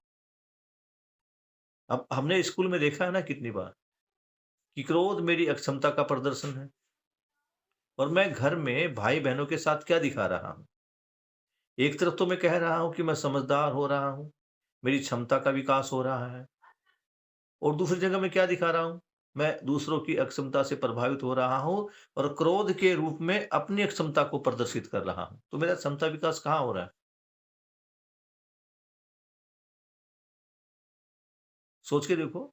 अब हमने स्कूल में देखा है ना कितनी बार कि क्रोध मेरी अक्षमता का प्रदर्शन है, और मैं घर में भाई बहनों के साथ क्या दिखा रहा हूं? एक तरफ तो मैं कह रहा हूं कि मैं समझदार हो रहा हूं, मेरी क्षमता का विकास हो रहा है, और दूसरी जगह मैं क्या दिखा रहा हूं? मैं दूसरों की अक्षमता से प्रभावित हो रहा हूं और क्रोध के रूप में अपनी अक्षमता को प्रदर्शित कर रहा हूं। तो मेरा क्षमता विकास कहां हो रहा है? सोच के देखो।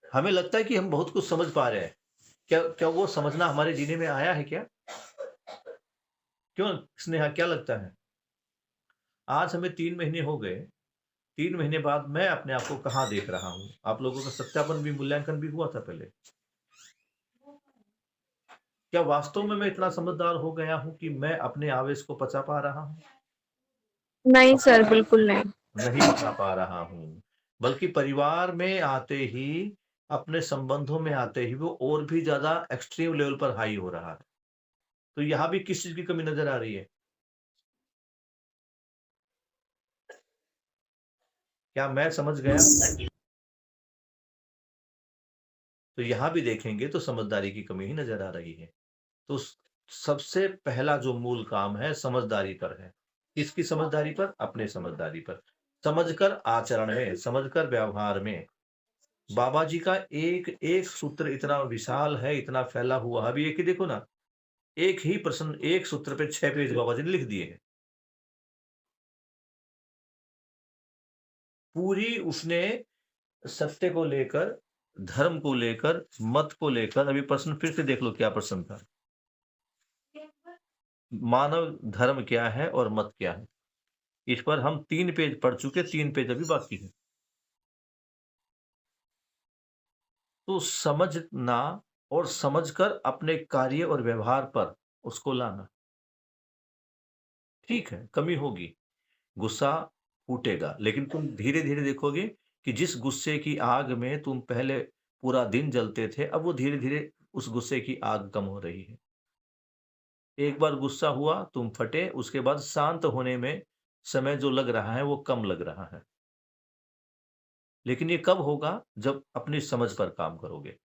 हमें लगता है कि हम बहुत कुछ समझ पा रहे हैं। क्या क्या वो समझना हमारे जीने में आया है क्या? क्यों स्नेहा, क्या लगता है? आज हमें 3 महीने हो गए। 3 महीने बाद मैं अपने आप को कहाँ देख रहा हूँ? आप लोगों का सत्यापन भी, मूल्यांकन भी हुआ था पहले। क्या वास्तव में मैं इतना समझदार हो गया हूँ कि मैं अपने आवेश को पचा पा रहा हूँ? नहीं सर, बिल्कुल नहीं। नहीं पचा पा रहा हूँ। बल्कि परिवार में आते ही, अपने संबंधों में आते ही वो और भी ज़्यादा एक्सट्रीम लेवल पर हाई हो रहा है। तो यहाँ भी किस चीज़ की कमी नज़र आ रही है? क्या मैं समझ गया? तो यहाँ भी देखेंगे तो समझदारी की कमी ही नज़र आ रही है। तो सबसे पहला जो मूल काम है समझदारी पर है। किसकी समझदारी पर? अपने समझदारी पर। समझकर आचरण में, समझकर व्यवहार में। बाबा जी का एक एक सूत्र इतना विशाल है, इतना फैला हुआ है। अभी एक ही देखो ना, एक ही प्रश्न, एक सूत्र पे 6 पेज बाबा जी ने लिख दिए हैं। पूरी उसने सत्य को लेकर, धर्म को लेकर, मत को लेकर। अभी प्रश्न फिर से देख लो, क्या प्रश्न था? मानव धर्म क्या है और मत क्या है? इस पर हम 3 पेज पढ़ चुके, 3 पेज अभी बाकी है। तो समझना और समझकर अपने कार्य और व्यवहार पर उसको लाना। ठीक है, कमी होगी, गुस्सा फूटेगा, लेकिन तुम धीरे-धीरे देखोगे कि जिस गुस्से की आग में तुम पहले पूरा दिन जलते थे, अब वो धीरे-धीरे उस गुस्से की आग कम हो रही है। एक बार गुस्सा हुआ, तुम फटे, उसके बाद शांत होने में समय जो लग रहा है, वो कम लग रहा है। लेकिन ये कब होगा? जब अपनी समझ पर काम करोगे।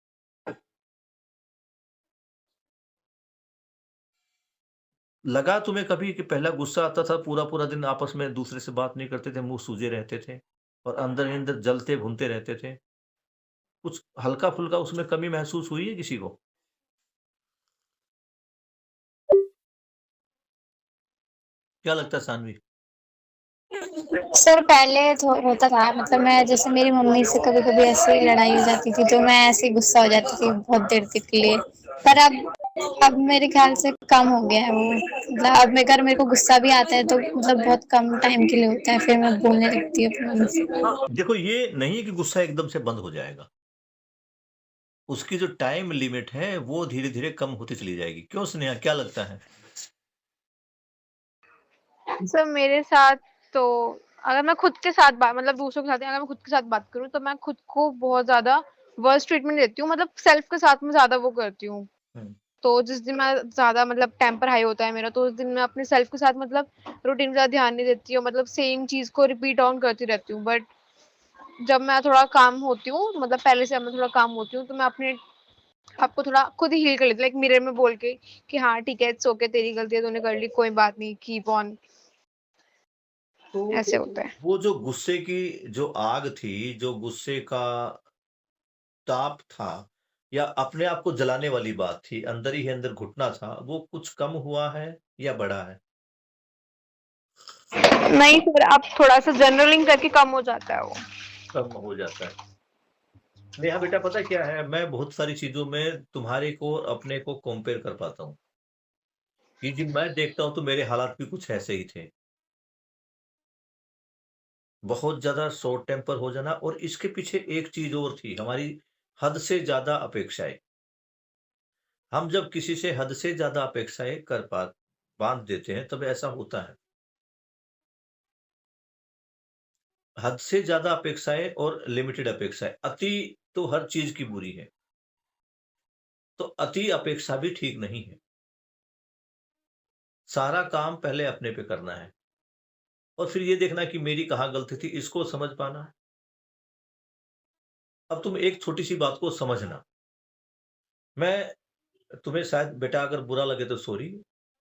लगा तुम्हें कभी कि पहला गुस्सा आता था, पूरा-पूरा दिन आपस में दूसरे से बात नहीं करते थे, मुँह सूजे रहते थे और अंदर ही अंदर जलते भूनते रहते थे? कुछ हल्का-फुल्का उसमें कमी महसूस हुई है किसी को? क्या लगता है सान्वी? सर पहले तो होता था, मतलब मैं जैसे मेरी मम्मी से कभी कभी ऐसे लड़ाई हो जाती थी तो मैं ऐसे गुस्सा हो जाती थी बहुत देर तक के लिए। पर अब मेरे ख्याल से कम हो गया है वो। मतलब अब अगर मेरे को गुस्सा भी आता है तो मतलब बहुत कम टाइम के लिए होता है, फिर मैं बोलने लगती हूँ अपनी मम्मी से। हाँ, देखो ये नहीं है कि गुस्सा एकदम से बंद हो जाएगा। उसकी जो टाइम लिमिट है, वो धीरे-धीरे कम होती चली जाएगी। क्यों स्नेहा, क्या लगता है? सर मेरे साथ तो, अगर मैं खुद के साथ बात, मतलब दूसरों के साथ नहीं, अगर मैं खुद के साथ बात करूँ तो मैं खुद को बहुत ज़्यादा वर्स्ट ट्रीटमेंट देती हूँ, मतलब सेल्फ के साथ में ज़्यादा वो करती हूँ। हुँ। तो जिस दिन मैं ज़्यादा मतलब टेम्पर हाई होता है मेरा, तो उस दिन मैं अपने सेल्फ के साथ मतलब रूटीन पे ज़्यादा ध्यान नहीं देती हूँ, मतलब सेम चीज़ को रिपीट ऑन करती रहती हूँ। बट जब मैं थोड़ा काम होती हूँ, मतलब पहले से मैं थोड़ा काम होती हूँ, तो मैं अपने आपको थोड़ा खुद ही हील कर लेती हूँ, लाइक मिरर में बोल के कि हाँ ठीक है, इट्स ओके, तेरी गलती है, तूने कर ली, कोई बात नहीं, कीप ऑन। तो ऐसे होता है। वो जो गुस्से की जो आग थी, जो गुस्से का ताप था, या अपने आप को जलाने वाली बात थी, अंदर ही अंदर घुटना था, वो कुछ कम हुआ है या बढ़ा है? नहीं सर, अब थोड़ा सा जर्नलिंग करके कम हो जाता है वो। कम हो जाता है। नेहा बेटा, पता है क्या है, मैं बहुत सारी चीज़ों में तुम्हारे को और अपने को कंपेयर कर पाता हूँ। कि जब मैं देखता हूँ तो मेरे हालात भी कुछ ऐसे ही थे। बहुत ज़्यादा शॉर्ट टेम्पर हो जाना, और इसके पीछे एक चीज़ और थी, हमारी हद से ज़्यादा अपेक्षाएँ। हम जब किसी से हद से ज़्यादा अपेक्षाएँ बाँध देते हैं, तब ऐसा होता है। हद से ज़्यादा अपेक्षाएँ और लिमिटेड अपेक्षाएँ, अति तो हर चीज़ की बुरी है। तो अति अपेक्षा भी ठीक नहीं है। सारा काम पहले अपने पे करना है और फिर ये देखना कि मेरी कहाँ गलती थी, इसको समझ पाना है। अब तुम एक छोटी-सी बात को समझना, मैं तुम्हें शायद बेटा अगर बुरा लगे तो सॉरी,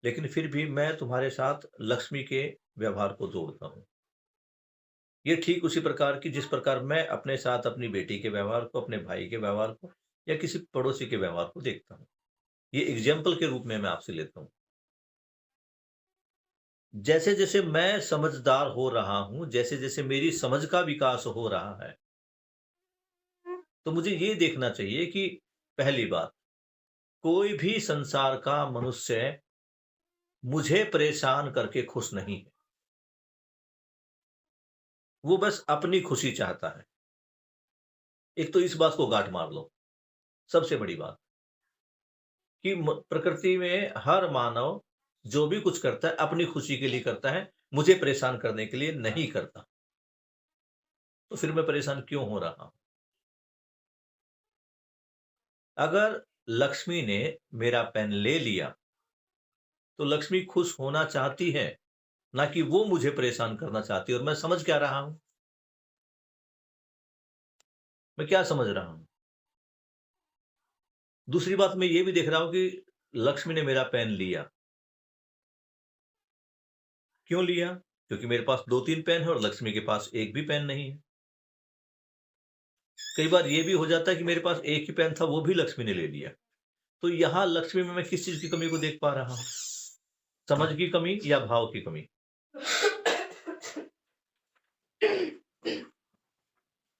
लेकिन फिर भी मैं तुम्हारे साथ लक्ष्मी के व्यवहार को जोड़ता हूँ। ये ठीक उसी प्रकार की जिस प्रकार मैं अपने साथ अपनी बेटी के व्यवहार को, अपने भाई के व्यवहार को या किसी पड़ोसी के व्यवहार को देखता हूँ। ये एग्ज़ाम्पल के रूप में मैं आपसे लेता हूँ। जैसे-जैसे मैं समझदार हो रहा हूँ, जैसे-जैसे मेरी समझ का विकास हो रहा है, तो मुझे ये देखना चाहिए कि पहली बात, कोई भी संसार का मनुष्य मुझे परेशान करके खुश नहीं है। वो बस अपनी खुशी चाहता है। एक तो इस बात को गाँठ मार लो, सबसे बड़ी बात कि प्रकृति में हर मानव जो भी कुछ करता है अपनी खुशी के लिए करता है, मुझे परेशान करने के लिए नहीं करता। तो फिर मैं परेशान क्यों हो रहा हूँ? अगर लक्ष्मी ने मेरा पेन ले लिया, तो लक्ष्मी खुश होना चाहती है, ना कि वो मुझे परेशान करना चाहती है और मैं समझ क्या रहा हूँ? मैं क्या समझ रहा हूँ? दूसरी बात मैं ये भी देख रहा हूँ कि लक्ष्मी ने मेरा पेन लिया। क्यों लिया? क्योंकि मेरे पास 2-3 पेन है और लक्ष्मी के पास 1 भी पेन नहीं है। कई बार ये भी हो जाता है कि मेरे पास 1 ही पेन था, वो भी लक्ष्मी ने ले लिया। तो यहाँ लक्ष्मी में मैं किस चीज़ की कमी को देख पा रहा हूँ? समझ की कमी या भाव की कमी?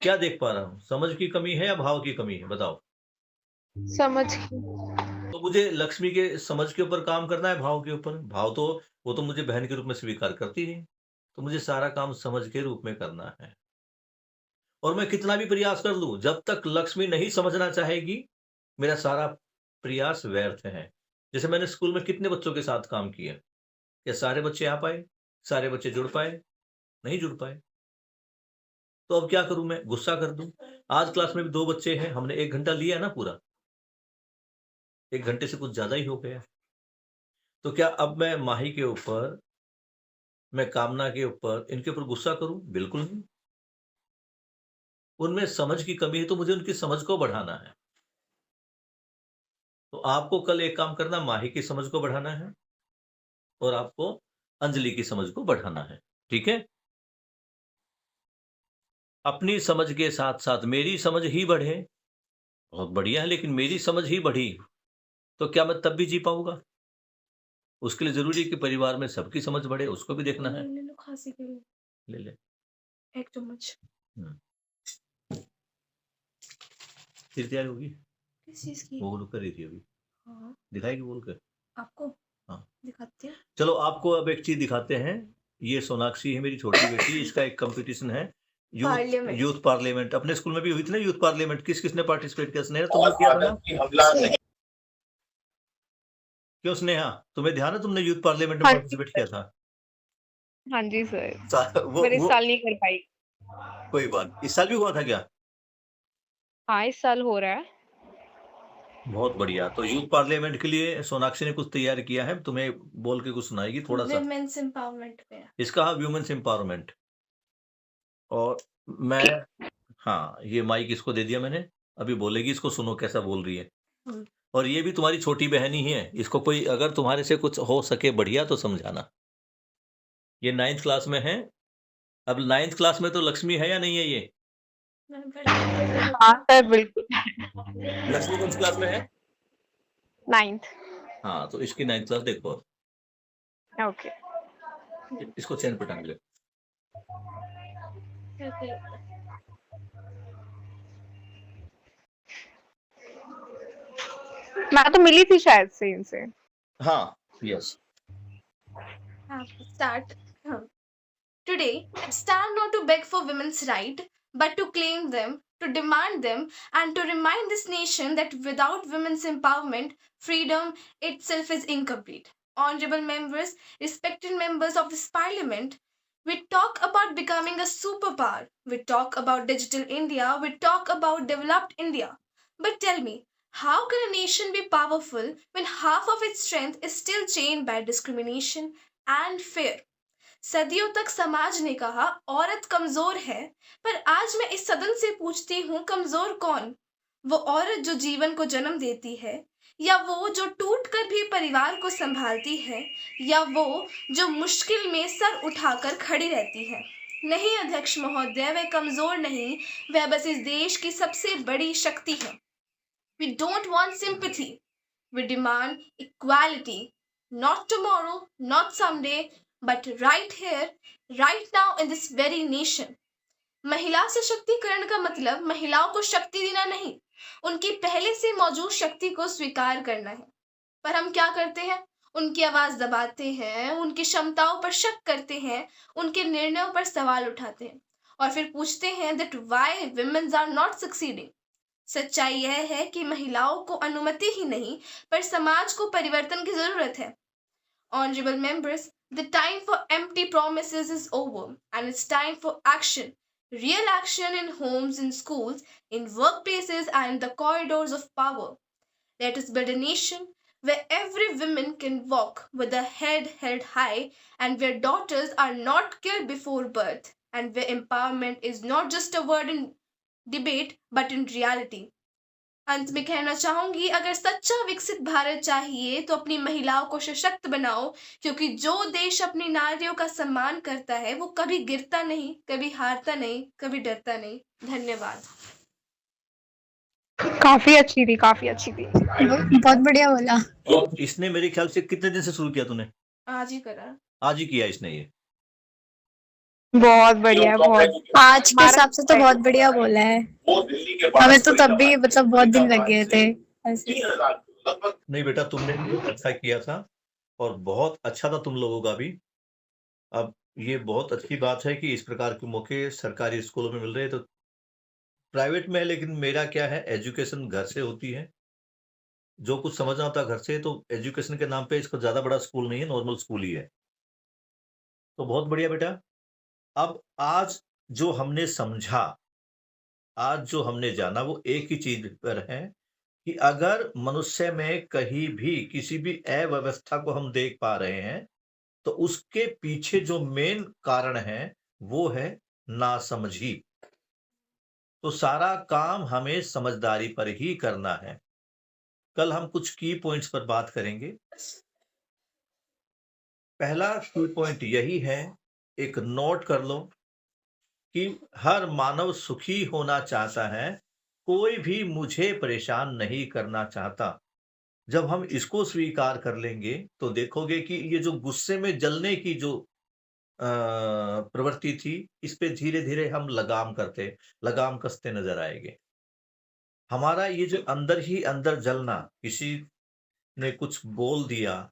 क्या देख पा रहा हूँ? समझ की कमी है या भाव की कमी है? बताओ। समझ तो मुझे लक्ष्मी के समझ के ऊपर काम करना है, भाव के ऊपर? भाव तो वो तो मुझे बहन के रूप में स्वीकार करती है, तो मुझे सारा काम समझ के रूप में करना है। और मैं कितना भी प्रयास कर लूँ, जब तक लक्ष्मी नहीं समझना चाहेगी, मेरा सारा प्रयास व्यर्थ है। जैसे मैंने स्कूल में कितने बच्चों के साथ काम किया? क्या सारे बच्चे आ पाए? सारे बच्चे जुड़ पाए? नहीं जुड़ पाए। तो अब क्या करूँ मैं? गुस्सा कर दूँ? आज क्लास में भी 2 बच्चे हैं, हमने 1 घंटा लिया ना पूरा। 1 घंटे से कुछ ज़्यादा ही हो गया। तो क्या अब मैं माही के ऊपर, मैं कामना के ऊपर, इनके ऊपर गुस्सा करूँ? बिल्कुल नहीं। उनमें समझ की कमी है, तो मुझे उनकी समझ को बढ़ाना है। तो आपको कल एक काम करना, माही की समझ को बढ़ाना है और आपको अंजलि की समझ को बढ़ाना है। ठीक है? अपनी समझ के साथ-साथ मेरी समझ ही बढ़े, बहुत बढ़िया है, लेकिन मेरी समझ ही बढ़ी, तो क्या मैं तब भी जी पाऊँगा? उसके लिए ज़रूरी है कि परिवार में सबकी समझ बढ़े, उसको भी देखना है। ले लो खांसी के लिए ले ले। 1 चम्मच। हुँ। फिर तैयारी होगी? किस चीज़ की? वो कर रही थी अभी। हाँ, दिखाएगी बोल के? आपको हाँ। दिखाती हूँ। चलो आपको अब एक चीज़ दिखाते हैं। ये सोनाक्षी है मेरी छोटी बेटी, इसका एक कॉम्पिटिशन है। पार्लियामेंट। यूथ पार्लियामेंट अपने स्कूल में भी हुई थी ना यूथ पार्लियामेंट, किस-किसने पार्टिसिपेट किया? स्नेहा तुमने किया था ना? क्यों स्नेहा? तुम्हें ध्यान है तुमने यूथ पार्लियामेंट में हाँ जी पार्टिसिपेट किया था? हाँ जी सर, वो पर इस वो साल नहीं कर पाई। कोई बात, इस साल भी हुआ था क्या? हाँ, इस साल हो रहा है। बहुत बढ़िया। तो यूथ पार्लियामेंट के लिए सोनाक्षी ने कुछ तैयार किया है, तुम्हें बोल के कुछ सुनाएगी थोड़ा-सा। विमेंस एम्पावरमेंट पे है। इसका वुमेन्स एम्पावरमेंट और मैं हाँ, ये माइक इसको दे दिया मैंने, अभी बोलेगी, इसको सुनो कैसा बोल रही है। हुँ। और ये भी तुम्हारी छोटी बहन ही है, इसको कोई अगर तुम्हारे से कुछ हो सके बढ़िया तो समझाना। ये 9th क्लास में है, अब 9th क्लास में तो लक्ष्मी है या नहीं है ये? मैंने पढ़ा हाँ सर, बिल्कुल। लक्ष्मी कौन सी क्लास में है? 9th। हाँ, तो इसकी 9th क्लास देखो। ओके। इसको चैन पे टांग ले। कैसे मैं तो मिली थी शायद से इनसे। हाँ, yes. start. Today, it's time not to beg for women's right, but to claim them, to demand them, and to remind this nation that without women's empowerment, freedom itself is incomplete. Honorable members, respected members of this parliament, we talk about becoming a superpower. We talk about digital India. We talk about developed India. But tell me, How can a nation be powerful when half of its strength is still chained by discrimination and fear? सदियों तक समाज ने कहा औरत कमजोर है, पर आज मैं इस सदन से पूछती हूँ, कमजोर कौन? वो औरत जो जीवन को जन्म देती है, या वो जो टूट कर भी परिवार को संभालती है, या वो जो मुश्किल में सर उठाकर खड़ी रहती है? नहीं अध्यक्ष महोदय, वह कमजोर नहीं, वह बस इस देश की सबसे बड़ी शक्ति है। We don't want sympathy. We demand equality. Not tomorrow, not someday, but right here, right now in this very nation. महिला सशक्तिकरण का मतलब महिलाओं को शक्ति देना नहीं, उनकी पहले से मौजूद शक्ति को स्वीकार करना है। पर हम क्या करते हैं? उनकी आवाज दबाते हैं, उनकी क्षमताओं पर शक करते हैं, उनके निर्णयों पर सवाल उठाते हैं और फिर पूछते हैं that why women are not succeeding. सच्चाई यह है कि महिलाओं को अनुमति ही नहीं, पर समाज को परिवर्तन की जरूरत है। Honorable members, the time for empty promises is over and it's time for action. Real action in homes, in schools, in workplaces and in the corridors of power. Let us build a nation where every woman can walk with a head held high and where daughters are not killed before birth and where empowerment is not just a word in debate but in reality. अंत में कहना चाहूंगी, अगर सच्चा विकसित भारत चाहिए तो अपनी महिलाओं को सशक्त बनाओ, क्योंकि जो देश अपनी नारियों का सम्मान करता है वो कभी गिरता नहीं, कभी हारता नहीं, कभी डरता नहीं। धन्यवाद। काफी अच्छी थी, काफी अच्छी थी। बहुत बढ़िया बोला। इसने मेरे ख्याल से कितने दिन से शुरू किया तूने? आज ही करा। आज ही किया इसने ये? बहुत बढ़िया है, बहुत। आज के हिसाब से तो बहुत बढ़िया बोला है। हमें तो तब भी मतलब बहुत दिन लग गए थे ऐसे। नहीं बेटा, तुमने भी अच्छा किया था और बहुत अच्छा था तुम लोगों का भी। अब ये बहुत अच्छी बात है कि इस प्रकार के मौके सरकारी स्कूलों में मिल रहे हैं, तो प्राइवेट में है, लेकिन मेरा क्या है, एजुकेशन घर से होती है। जो कुछ समझना होता है घर से, तो एजुकेशन के नाम पे इसको ज्यादा बड़ा स्कूल नहीं है, नॉर्मल स्कूल ही है। तो बहुत बढ़िया बेटा। अब आज जो हमने समझा, आज जो हमने जाना, वो एक ही चीज पर है कि अगर मनुष्य में कहीं भी किसी भी अव्यवस्था को हम देख पा रहे हैं, तो उसके पीछे जो मेन कारण है वो है नासमझी। तो सारा काम हमें समझदारी पर ही करना है। कल हम कुछ की पॉइंट्स पर बात करेंगे। पहला की पॉइंट यही है, एक नोट कर लो कि हर मानव सुखी होना चाहता है, कोई भी मुझे परेशान नहीं करना चाहता। जब हम इसको स्वीकार कर लेंगे तो देखोगे कि ये जो गुस्से में जलने की जो प्रवृत्ति थी, इस पे धीरे धीरे हम लगाम कसते नजर आएंगे। हमारा ये जो अंदर ही अंदर जलना, किसी ने कुछ बोल दिया,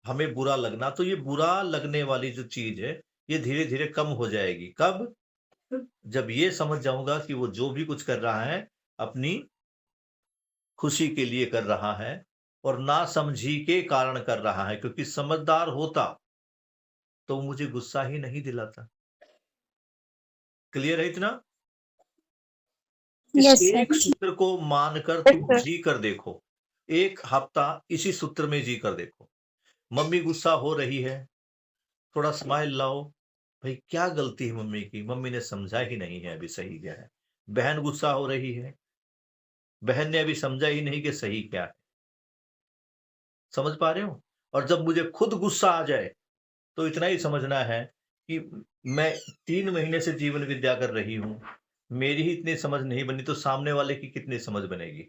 हमें बुरा लगना, तो ये बुरा लगने वाली जो चीज है ये धीरे धीरे कम हो जाएगी। कब? जब ये समझ जाऊंगा कि वो जो भी कुछ कर रहा है अपनी खुशी के लिए कर रहा है और नासमझी के कारण कर रहा है, क्योंकि समझदार होता तो मुझे गुस्सा ही नहीं दिलाता। क्लियर है इतना? इस यस एक सर। सूत्र को मानकर Yes, तुम sir. जी कर देखो, एक हफ्ता इसी सूत्र में जी कर देखो। मम्मी गुस्सा हो रही है, थोड़ा स्माइल लाओ, भाई क्या गलती है मम्मी की, मम्मी ने समझा ही नहीं है अभी सही क्या है। बहन गुस्सा हो रही है, बहन ने अभी समझा ही नहीं कि सही क्या है। समझ पा रहे हो? और जब मुझे खुद गुस्सा आ जाए तो इतना ही समझना है कि मैं 3 महीने से जीवन विद्या कर रही हूं, मेरी ही इतनी समझ नहीं बनी तो सामने वाले की कितनी समझ बनेगी।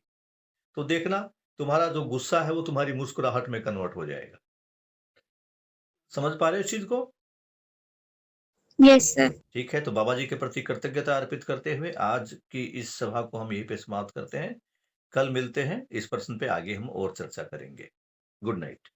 तो देखना, तुम्हारा जो गुस्सा है वो तुम्हारी मुस्कुराहट में कन्वर्ट हो जाएगा। समझ पा रहे हो इस चीज को? Yes sir. ठीक है, तो बाबा जी के प्रति कृतज्ञता अर्पित करते हुए आज की इस सभा को हम यहीं पे समाप्त करते हैं। कल मिलते हैं, इस प्रश्न पे आगे हम और चर्चा करेंगे। Good night.